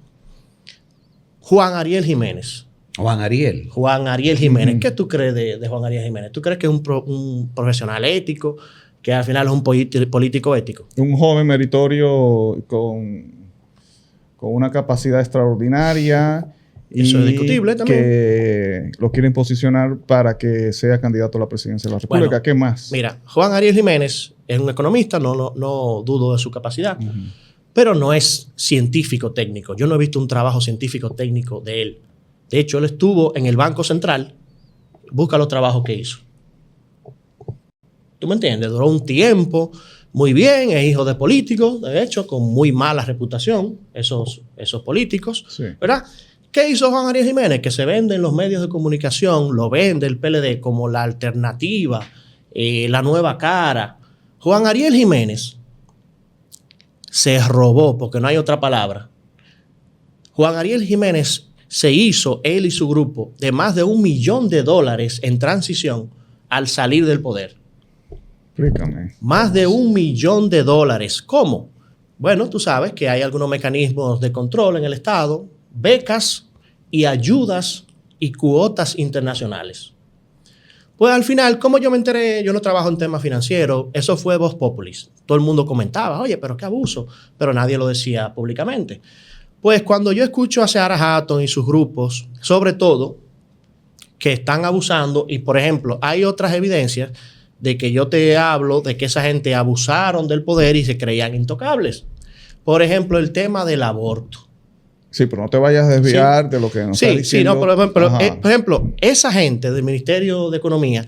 Juan Ariel Jiménez. Juan Ariel Jiménez. ¿Qué tú crees de Juan Ariel Jiménez? ¿Tú crees que es un profesional ético, que al final es un político ético? Un joven meritorio con una capacidad extraordinaria. Eso es discutible también. Que lo quieren posicionar para que sea candidato a la presidencia de la República. Bueno, ¿qué más? Mira, Juan Ariel Jiménez es un economista, no dudo de su capacidad, pero no es científico técnico. Yo no he visto un trabajo científico técnico de él. De hecho, él estuvo en el Banco Central. Busca los trabajos que hizo. ¿Tú me entiendes? Duró un tiempo, muy bien, es hijo de políticos, de hecho, con muy mala reputación, esos políticos, Sí. ¿verdad? ¿Qué hizo Juan Ariel Jiménez? Que se vende en los medios de comunicación, lo vende el PLD como la alternativa, la nueva cara. Juan Ariel Jiménez se robó, porque no hay otra palabra. Juan Ariel Jiménez se hizo, él y su grupo, de más de $1 millón en transición al salir del poder. Explícame. Más de $1 millón. ¿Cómo? Bueno, tú sabes que hay algunos mecanismos de control en el Estado, becas y ayudas y cuotas internacionales. Pues al final, como yo me enteré, yo no trabajo en temas financieros, eso fue vox populi. Todo el mundo comentaba, oye, pero qué abuso, pero nadie lo decía públicamente. Pues cuando yo escucho a Seara Hatton y sus grupos, sobre todo, que están abusando, y por ejemplo, hay otras evidencias de que yo te hablo de que esa gente abusaron del poder y se creían intocables. Por ejemplo, el tema del aborto. Sí, pero no te vayas a desviar de lo que nos está diciendo. Sí, no, por ejemplo, esa gente del Ministerio de Economía,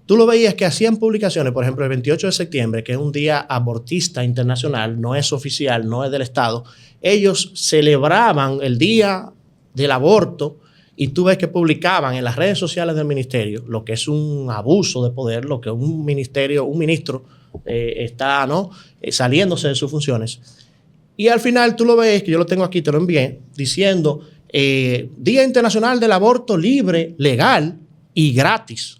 tú lo veías que hacían publicaciones, por ejemplo, el 28 de septiembre, que es un día abortista internacional, no es oficial, no es del Estado. Ellos celebraban el día del aborto y tú ves que publicaban en las redes sociales del ministerio, lo que es un abuso de poder, lo que un ministro está saliéndose de sus funciones. Y al final tú lo ves, que yo lo tengo aquí, te lo envié, diciendo Día Internacional del Aborto Libre, Legal y Gratis.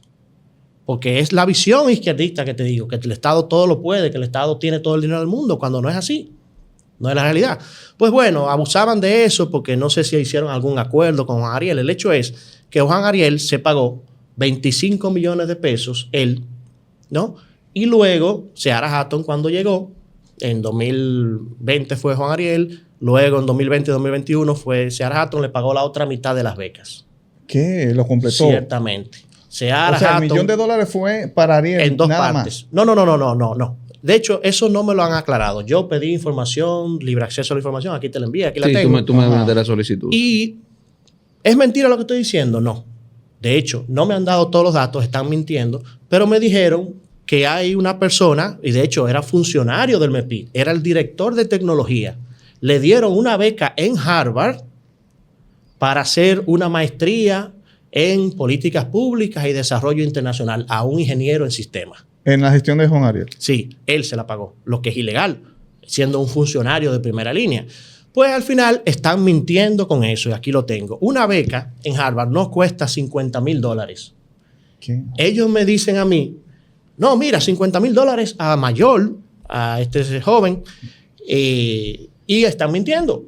Porque es la visión izquierdista que te digo, que el Estado todo lo puede, que el Estado tiene todo el dinero del mundo, cuando no es así. No es la realidad. Pues bueno, abusaban de eso porque no sé si hicieron algún acuerdo con Juan Ariel. El hecho es que Juan Ariel se pagó 25 millones de pesos, él, ¿no? Y luego Seara Hatton, cuando llegó, en 2020 fue Juan Ariel, luego en 2020 y 2021 fue Seara Hatton, le pagó la otra mitad de las becas. ¿Qué? ¿Lo completó? Ciertamente. Seara o sea, Hatton, $1 millón fue para Ariel en dos nada partes. más. No. De hecho, eso no me lo han aclarado. Yo pedí información, libre acceso a la información, aquí te la envié, aquí la tengo. Tú me mandaste la solicitud. ¿Y es mentira lo que estoy diciendo? No. De hecho, no me han dado todos los datos, están mintiendo, pero me dijeron que hay una persona, y de hecho era funcionario del MEPID, era el director de tecnología. Le dieron una beca en Harvard para hacer una maestría en políticas públicas y desarrollo internacional a un ingeniero en sistemas. En la gestión de Juan Ariel. Sí, él se la pagó, lo que es ilegal, siendo un funcionario de primera línea. Pues al final están mintiendo con eso, y aquí lo tengo. Una beca en Harvard no cuesta $50,000. ¿Qué? Ellos me dicen a mí, no, mira, $50,000 a mayor, a este joven, y están mintiendo,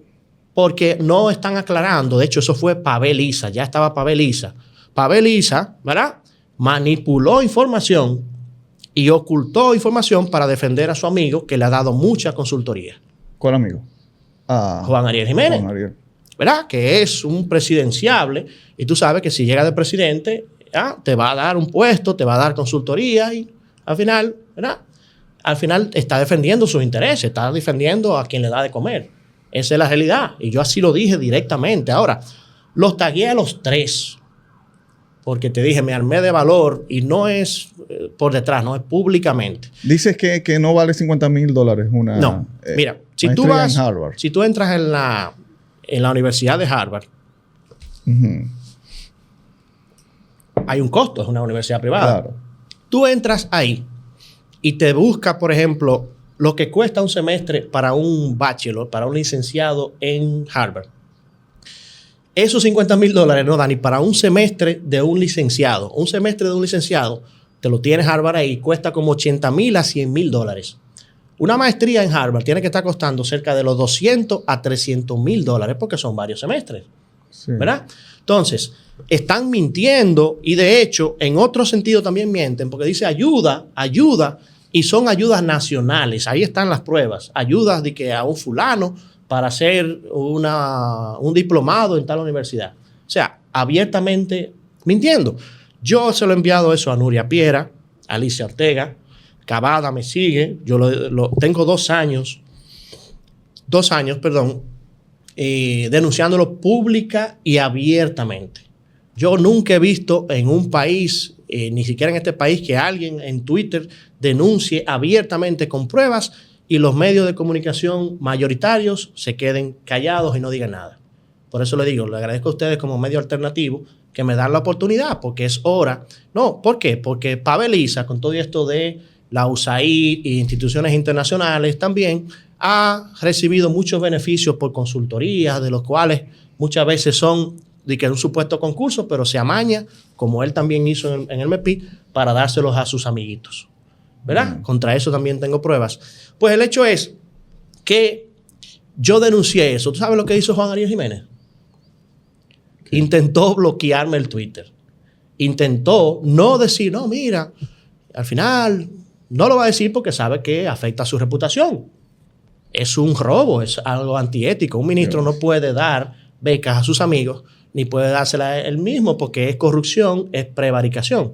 porque no están aclarando. De hecho, eso fue Pavel Isa, ya estaba Pavel Isa. Pavel Isa, ¿verdad? Manipuló información y ocultó información para defender a su amigo que le ha dado mucha consultoría. ¿Cuál amigo? Juan Ariel Jiménez. Juan Ariel. ¿Verdad? Que es un presidenciable y tú sabes que si llega de presidente, te va a dar un puesto, te va a dar consultoría y al final, ¿verdad? Al final está defendiendo sus intereses, está defendiendo a quien le da de comer. Esa es la realidad y yo así lo dije directamente. Ahora, los tagué a los tres. Porque te dije, me armé de valor y no es por detrás, no es públicamente. Dices que no vale $50,000 una. No, mira, si tú entras en la Universidad de Harvard, hay un costo, es una universidad privada. Claro. Tú entras ahí y te buscas, por ejemplo, lo que cuesta un semestre para un bachelor, para un licenciado en Harvard. Esos $50,000 no dan ni para un semestre de un licenciado. Un semestre de un licenciado, te lo tienes Harvard ahí, cuesta como $80,000 a $100,000. Una maestría en Harvard tiene que estar costando cerca de los $200,000 a $300,000 porque son varios semestres. Sí. ¿Verdad? Entonces, están mintiendo y de hecho, en otro sentido también mienten porque dice ayuda y son ayudas nacionales. Ahí están las pruebas. Ayudas de que a un fulano para hacer un diplomado en tal universidad. O sea, abiertamente mintiendo. Yo se lo he enviado eso a Nuria Piera, a Alicia Ortega, Cavada me sigue. Yo tengo 2 años, denunciándolo pública y abiertamente. Yo nunca he visto en un país ni siquiera en este país, que alguien en Twitter denuncie abiertamente con pruebas y los medios de comunicación mayoritarios se queden callados y no digan nada. Por eso le digo, le agradezco a ustedes como medio alternativo que me dan la oportunidad, porque es hora. No, ¿por qué? Porque Paveliza, con todo esto de la USAID e instituciones internacionales, también ha recibido muchos beneficios por consultorías, de los cuales muchas veces son de que es un supuesto concurso, pero se amaña, como él también hizo en el MEPI, para dárselos a sus amiguitos. ¿Verdad? Contra eso también tengo pruebas. Pues el hecho es que yo denuncié eso. ¿Tú sabes lo que hizo Juan Ariel Jiménez? ¿Qué? Intentó bloquearme el Twitter. Intentó no decir, no, mira, al final no lo va a decir porque sabe que afecta a su reputación. Es un robo, es algo antiético. Un ministro no puede dar becas a sus amigos, ni puede dársela él mismo porque es corrupción, es prevaricación.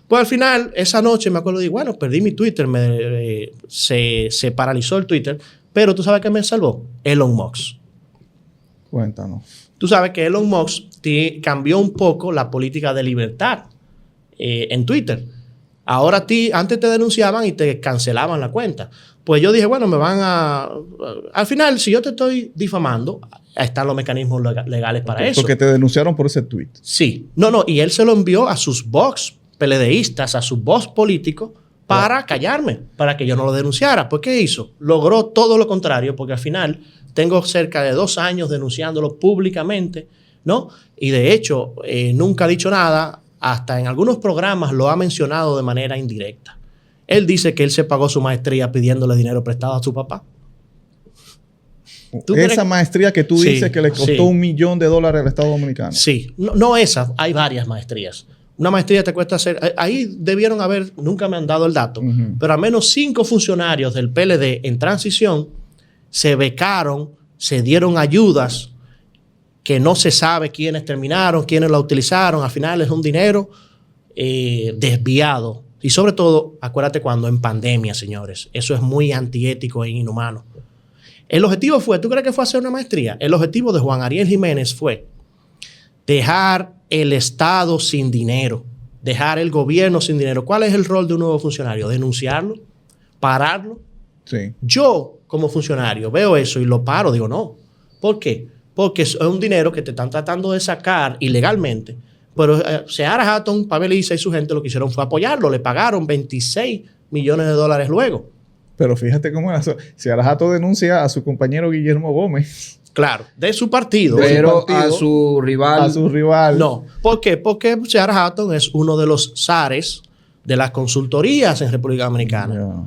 Pues al final, esa noche me acuerdo de, bueno, perdí mi Twitter, se paralizó el Twitter, pero ¿tú sabes qué me salvó? Elon Musk. Cuéntanos. Tú sabes que Elon Musk cambió un poco la política de libertad en Twitter. Ahora antes te denunciaban y te cancelaban la cuenta. Pues yo dije, bueno, me van a... Al final, si yo te estoy difamando, están los mecanismos legales para eso. Porque te denunciaron por ese tweet. Sí. No, y él se lo envió a sus bots PLDistas, a sus bots políticos, para callarme, para que yo no lo denunciara. ¿Pues qué hizo? Logró todo lo contrario, porque al final tengo cerca de 2 años denunciándolo públicamente, ¿no? Y de hecho, nunca ha dicho nada, hasta en algunos programas lo ha mencionado de manera indirecta. Él dice que él se pagó su maestría pidiéndole dinero prestado a su papá. Esa maestría que tú dices que le costó $1 millón al Estado Dominicano. Sí, no esa, hay varias maestrías. Una maestría te cuesta hacer... Ahí debieron haber, nunca me han dado el dato, pero al menos 5 funcionarios del PLD en transición se becaron, se dieron ayudas que no se sabe quiénes terminaron, quiénes la utilizaron. Al final es un dinero desviado. Y sobre todo, acuérdate cuando en pandemia, señores. Eso es muy antiético e inhumano. El objetivo fue, ¿tú crees que fue hacer una maestría? El objetivo de Juan Ariel Jiménez fue dejar el Estado sin dinero, dejar el gobierno sin dinero. ¿Cuál es el rol de un nuevo funcionario? ¿Denunciarlo? ¿Pararlo? Sí. Yo, como funcionario, veo eso y lo paro. Digo, no. ¿Por qué? Porque es un dinero que te están tratando de sacar ilegalmente. Pero Seara Hatton, Paveliza y su gente lo que hicieron fue apoyarlo. Le pagaron $26 millones luego. Pero fíjate cómo es. Seara Hatton denuncia a su compañero Guillermo Gómez. Claro, de su partido. Pero a su rival. A su rival. No. ¿Por qué? Porque Seara Hatton es uno de los zares de las consultorías en República Dominicana. Yeah.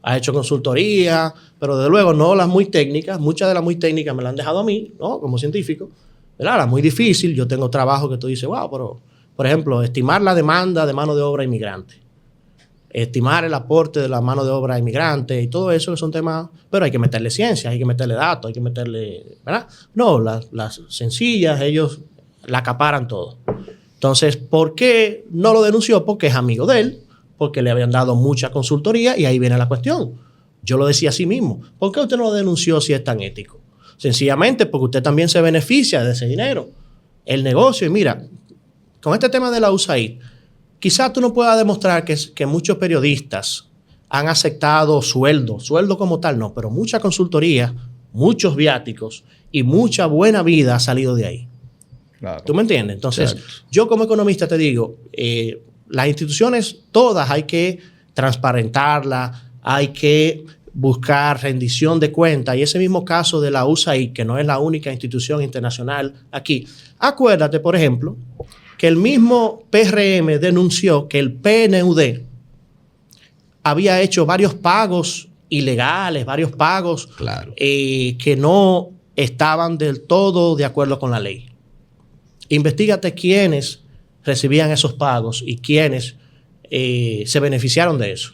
Ha hecho consultoría, pero desde luego no las muy técnicas. Muchas de las muy técnicas me las han dejado a mí, ¿no? Como científico. ¿Verdad? La muy difícil. Yo tengo trabajo que tú dices, wow, pero, por ejemplo, estimar la demanda de mano de obra inmigrante. Estimar el aporte de la mano de obra inmigrante y todo eso que son temas, pero hay que meterle ciencia, hay que meterle datos, hay que meterle, ¿verdad? No, las sencillas, ellos la acaparan todo. Entonces, ¿por qué no lo denunció? Porque es amigo de él, porque le habían dado mucha consultoría y ahí viene la cuestión. Yo lo decía así mismo. ¿Por qué usted no lo denunció si es tan ético? Sencillamente porque usted también se beneficia de ese dinero. El negocio, y mira, con este tema de la USAID, quizás tú no puedas demostrar que muchos periodistas han aceptado sueldo como tal, no, pero mucha consultoría, muchos viáticos y mucha buena vida ha salido de ahí. Claro. ¿Tú me entiendes? Entonces, Exacto. Yo como economista te digo, las instituciones todas hay que transparentarlas, hay que buscar rendición de cuentas, y ese mismo caso de la USAID, que no es la única institución internacional aquí. Acuérdate, por ejemplo, que el mismo PRM denunció que el PNUD había hecho varios pagos ilegales, varios pagos que no estaban del todo de acuerdo con la ley. Investígate quiénes recibían esos pagos y quiénes se beneficiaron de eso.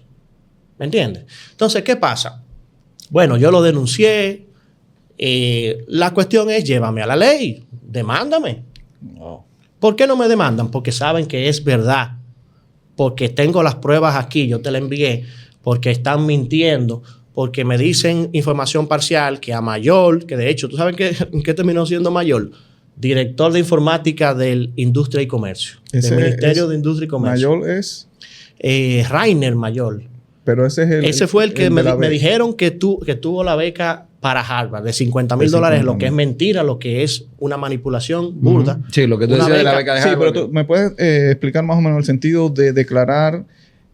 ¿Me entiendes? Entonces, ¿qué pasa? Bueno, yo lo denuncié. La cuestión es, llévame a la ley, demándame. No. ¿Por qué no me demandan? Porque saben que es verdad. Porque tengo las pruebas aquí, yo te las envié. Porque están mintiendo. Porque me dicen información parcial que a Mayol, que de hecho, ¿tú sabes en qué terminó siendo Mayol? director de informática del Industria y Comercio, del Ministerio de Industria y Comercio. Mayol es... Rainer Mayol. Pero ese fue el que me dijeron que tuvo la beca para Harvard de $50,000, lo que es mentira, lo que es una manipulación burda. Sí, lo que tú decías de la beca de Harvard. Sí, pero tú me puedes explicar más o menos el sentido de declarar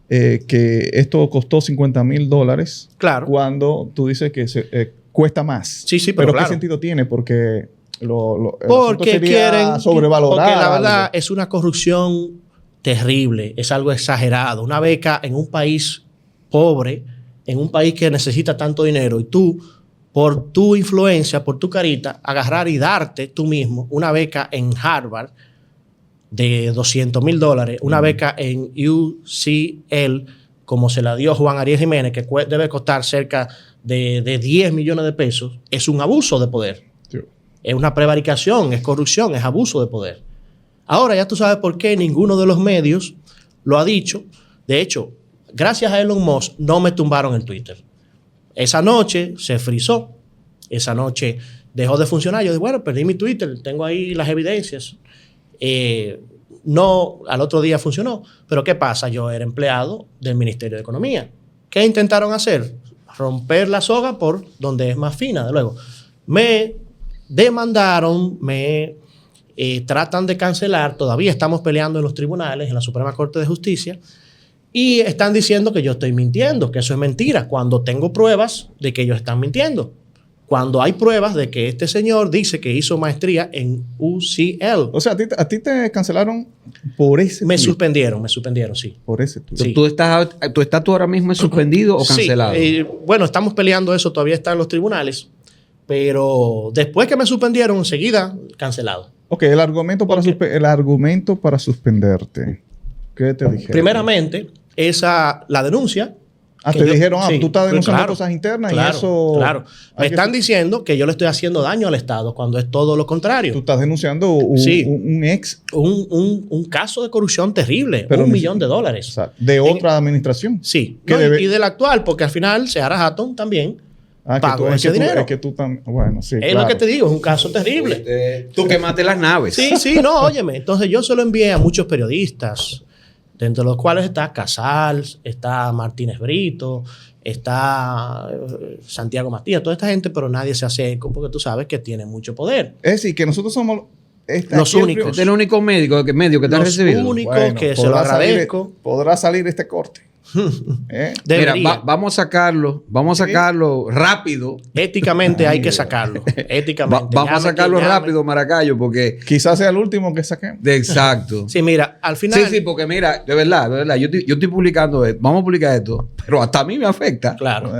que esto costó $50,000. Claro. Cuando tú dices que cuesta más. Sí, pero claro. ¿Qué sentido tiene? Porque porque quieren sobrevalorar. Porque la verdad es una corrupción terrible, es algo exagerado. Una beca en un país pobre, en un país que necesita tanto dinero, y tú, por tu influencia, por tu carita, agarrar y darte tú mismo una beca en Harvard de $200,000, una beca en UCL, como se la dio Juan Ariel Jiménez, que debe costar cerca de 10 millones de pesos, es un abuso de poder. Sí. Es una prevaricación, es corrupción, es abuso de poder. Ahora ya tú sabes por qué ninguno de los medios lo ha dicho. De hecho, gracias a Elon Musk no me tumbaron el Twitter. Esa noche se frizó. Esa noche dejó de funcionar. Yo dije, bueno, perdí mi Twitter. Tengo ahí las evidencias. No, al otro día funcionó. Pero ¿qué pasa? Yo era empleado del Ministerio de Economía. ¿Qué intentaron hacer? Romper la soga por donde es más fina, de luego. Me demandaron, tratan de cancelar. Todavía estamos peleando en los tribunales, en la Suprema Corte de Justicia. Y están diciendo que yo estoy mintiendo, que eso es mentira, cuando tengo pruebas de que ellos están mintiendo. Cuando hay pruebas de que este señor dice que hizo maestría en UCL. O sea, a ti te cancelaron por ese Me suspendieron, sí. Por ese tuit. Sí. ¿Tú estás ahora mismo suspendido o cancelado? Sí, bueno, estamos peleando eso, todavía está en los tribunales. Pero después que me suspendieron, enseguida cancelado. Ok, el argumento para suspenderte. ¿Qué te dijeron? Primeramente, la denuncia. Te dijeron, sí, tú estás denunciando claro, cosas internas claro, y eso... Claro. Me están diciendo que yo le estoy haciendo daño al Estado cuando es todo lo contrario. Tú estás denunciando un caso de corrupción terrible, pero $1 millón. O sea, de otra administración. Sí. Y del actual, porque al final Seara Hatton también pagó ese dinero. Bueno, sí, es lo que te digo, es un caso terrible. Tú quemaste las naves. Sí, no, óyeme. Entonces yo se lo envié a muchos periodistas, dentro de los cuales está Casals, está Martínez Brito, está Santiago Matías, toda esta gente, pero nadie se hace eco porque tú sabes que tiene mucho poder. Es decir, que nosotros somos los únicos. Este es el único medio que te has recibido. Los únicos que se lo agradezco. Podrá salir este corte. Mira, vamos a sacarlo rápido. Éticamente hay que sacarlo. Éticamente. Vamos a sacarlo rápido, Maracayo, porque... Quizás sea el último que saquemos. Exacto. Sí, mira, al final... Sí, porque mira, de verdad, yo estoy publicando esto. Vamos a publicar esto, pero hasta a mí me afecta. Claro.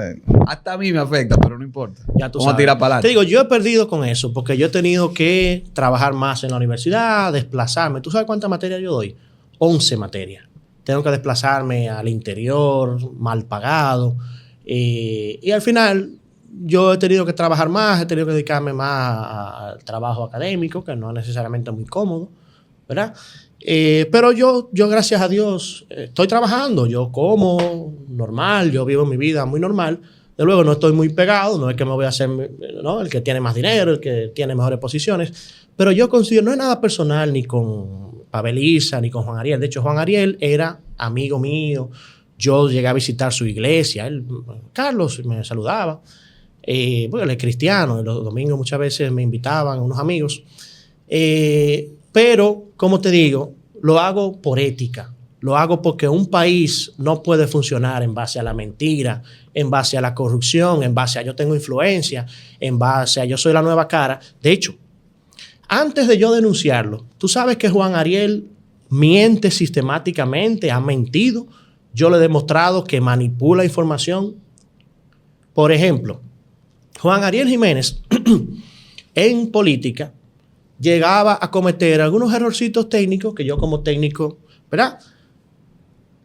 Hasta a mí me afecta, pero no importa. Ya tú vamos a tirar para adelante. Te digo, yo he perdido con eso, porque yo he tenido que trabajar más en la universidad, desplazarme. ¿Tú sabes cuántas materias yo doy? 11 materias. Tengo que desplazarme al interior, mal pagado. Y al final yo he tenido que trabajar más, he tenido que dedicarme más al trabajo académico, que no es necesariamente muy cómodo, ¿verdad? Pero yo, gracias a Dios, estoy trabajando. Yo como normal, yo vivo mi vida muy normal. De luego no estoy muy pegado, no es que me voy a hacer, ¿no?, el que tiene más dinero, el que tiene mejores posiciones. Pero yo considero, no es nada personal ni con Pabeliza ni con Juan Ariel. De hecho, Juan Ariel era amigo mío. Yo llegué a visitar su iglesia. Carlos me saludaba. Bueno, él es cristiano. Los domingos muchas veces me invitaban unos amigos. Pero, como te digo, lo hago por ética. Lo hago porque un país no puede funcionar en base a la mentira, en base a la corrupción, en base a yo tengo influencia, en base a yo soy la nueva cara. De hecho, antes de yo denunciarlo, tú sabes que Juan Ariel miente sistemáticamente, ha mentido. Yo le he demostrado que manipula información. Por ejemplo, Juan Ariel Jiménez en política llegaba a cometer algunos errorcitos técnicos que yo como técnico, ¿verdad?,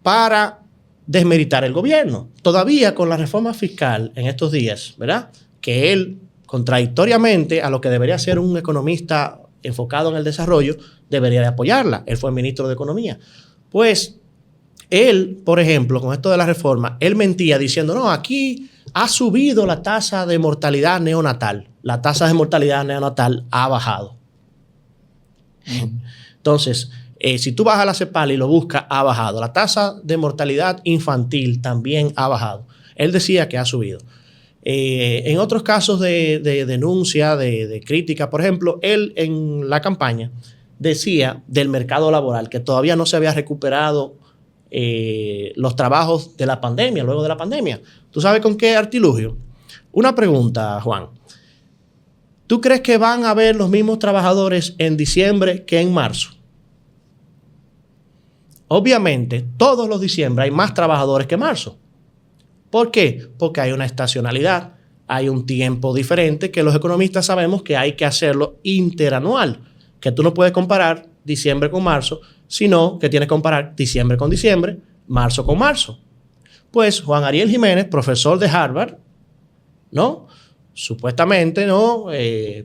para desmeritar el gobierno. Todavía con la reforma fiscal en estos días, ¿verdad?, que él, contradictoriamente a lo que debería ser un economista enfocado en el desarrollo, debería de apoyarla. Él fue ministro de Economía. Pues él, por ejemplo, con esto de la reforma, él mentía diciendo, no, aquí ha subido la tasa de mortalidad neonatal. La tasa de mortalidad neonatal ha bajado. Entonces, si tú vas a la CEPAL y lo buscas, ha bajado. La tasa de mortalidad infantil también ha bajado. Él decía que ha subido. En otros casos de denuncia, de crítica, por ejemplo, él en la campaña decía del mercado laboral que todavía no se había recuperado los trabajos de la pandemia, luego de la pandemia. ¿Tú sabes con qué artilugio? Una pregunta, Juan. ¿Tú crees que van a haber los mismos trabajadores en diciembre que en marzo? Obviamente, todos los diciembre hay más trabajadores que marzo. ¿Por qué? Porque hay una estacionalidad, hay un tiempo diferente que los economistas sabemos que hay que hacerlo interanual, que tú no puedes comparar diciembre con marzo, sino que tienes que comparar diciembre con diciembre, marzo con marzo. Pues Juan Ariel Jiménez, profesor de Harvard, ¿no? Supuestamente, ¿no?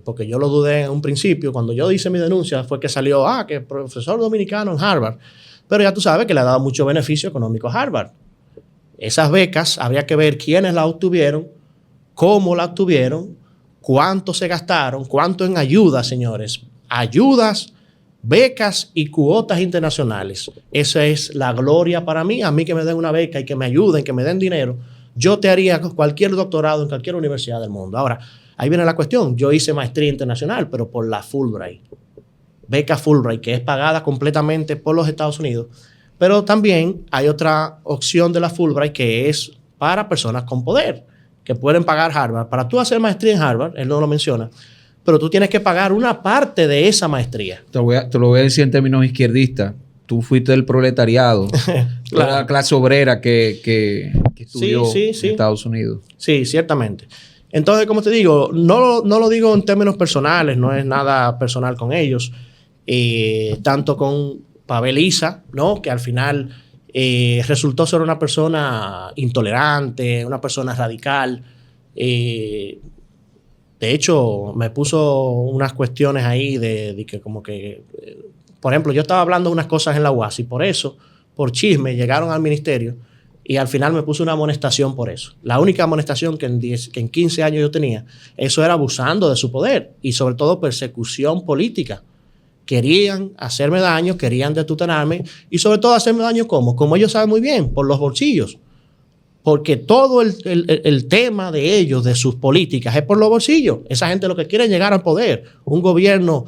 Porque yo lo dudé en un principio. Cuando yo hice mi denuncia fue que salió, que profesor dominicano en Harvard. Pero ya tú sabes que le ha dado mucho beneficio económico a Harvard. Esas becas, habría que ver quiénes las obtuvieron, cómo las obtuvieron, cuánto se gastaron, cuánto en ayudas, señores. Ayudas, becas y cuotas internacionales. Esa es la gloria para mí. A mí que me den una beca y que me ayuden, que me den dinero. Yo te haría cualquier doctorado en cualquier universidad del mundo. Ahora, ahí viene la cuestión. Yo hice maestría internacional, pero por la Fulbright. Beca Fulbright, que es pagada completamente por los Estados Unidos. Pero también hay otra opción de la Fulbright que es para personas con poder, que pueden pagar Harvard. Para tú hacer maestría en Harvard, él no lo menciona, pero tú tienes que pagar una parte de esa maestría. Te lo voy a decir en términos izquierdistas. Tú fuiste del proletariado, claro. La clase obrera que estudió en Estados Unidos. Sí, ciertamente. Entonces, como te digo, no lo digo en términos personales, no es nada personal con ellos. Tanto con Pavel Isa, ¿no? Que al final resultó ser una persona intolerante, una persona radical. De hecho, me puso unas cuestiones ahí de que como que... Por ejemplo, yo estaba hablando unas cosas en la UAS y por eso, por chisme, llegaron al ministerio y al final me puso una amonestación por eso. La única amonestación que en 15 años yo tenía, eso era abusando de su poder y sobre todo persecución política. Querían hacerme daño, querían detutenarme y sobre todo hacerme daño ¿cómo? Como ellos saben muy bien, por los bolsillos. Porque todo el tema de ellos, de sus políticas, es por los bolsillos. Esa gente lo que quiere es llegar al poder. Un gobierno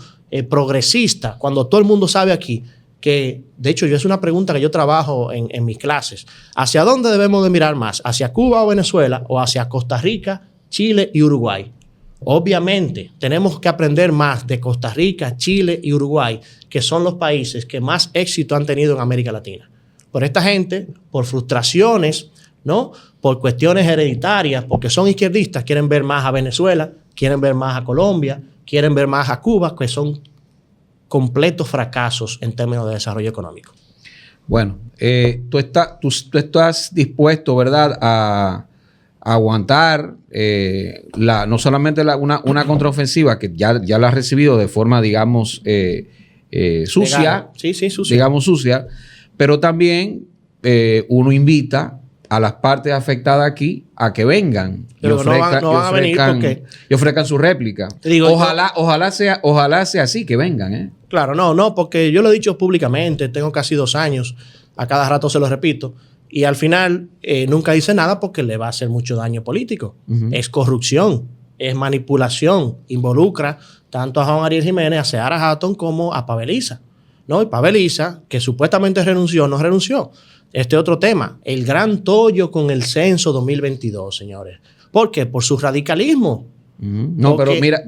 progresista, cuando todo el mundo sabe aquí que, de hecho, es una pregunta que yo trabajo en mis clases. ¿Hacia dónde debemos de mirar más? ¿Hacia Cuba o Venezuela o hacia Costa Rica, Chile y Uruguay? Obviamente, tenemos que aprender más de Costa Rica, Chile y Uruguay, que son los países que más éxito han tenido en América Latina. Por esta gente, por frustraciones, ¿no? Por cuestiones hereditarias, porque son izquierdistas, quieren ver más a Venezuela, quieren ver más a Colombia, quieren ver más a Cuba, que son completos fracasos en términos de desarrollo económico. Bueno, tú estás dispuesto, ¿verdad?, a aguantar no solamente una contraofensiva que ya la has recibido de forma, digamos, sucia, sucia, digamos sucia, pero también uno invita a las partes afectadas aquí a que vengan y ofrezcan su réplica. Ojalá sea así, que vengan. Claro, no, porque yo lo he dicho públicamente, tengo casi 2 años, a cada rato se lo repito, y al final nunca dice nada porque le va a hacer mucho daño político. Uh-huh. Es corrupción, es manipulación, involucra tanto a Juan Ariel Jiménez, a Seara Hatton como a Pavel Isa, ¿no? Y Pavel Isa, que supuestamente renunció, no renunció. Este otro tema, el gran tollo con el censo 2022, señores. ¿Por qué? Por su radicalismo. Uh-huh. No, pero mira,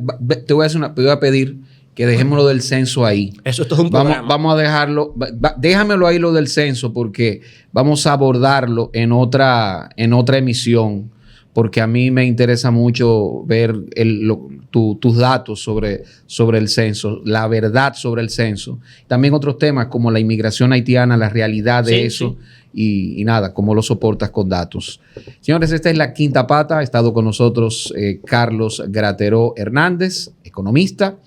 te voy a pedir que dejemos lo del censo ahí. Eso es todo un programa. Vamos a dejarlo, déjamelo ahí lo del censo porque vamos a abordarlo en otra emisión, porque a mí me interesa mucho ver tus datos sobre el censo, la verdad sobre el censo. También otros temas como la inmigración haitiana, la realidad de eso y nada, cómo lo soportas con datos. Señores, esta es La Quinta Pata. Ha estado con nosotros Carlos Grateró Hernández, economista.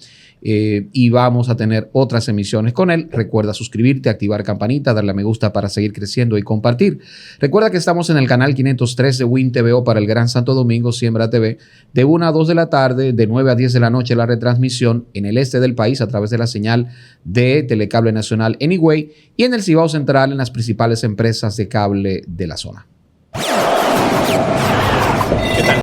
y vamos a tener otras emisiones con él. Recuerda suscribirte, activar campanita, darle a me gusta para seguir creciendo y compartir. Recuerda que estamos en el canal 503 de Win TVO para el Gran Santo Domingo, Siembra TV, de 1 a 2 de la tarde, de 9 a 10 de la noche la retransmisión en el este del país a través de la señal de Telecable Nacional Anyway y en el Cibao Central en las principales empresas de cable de la zona.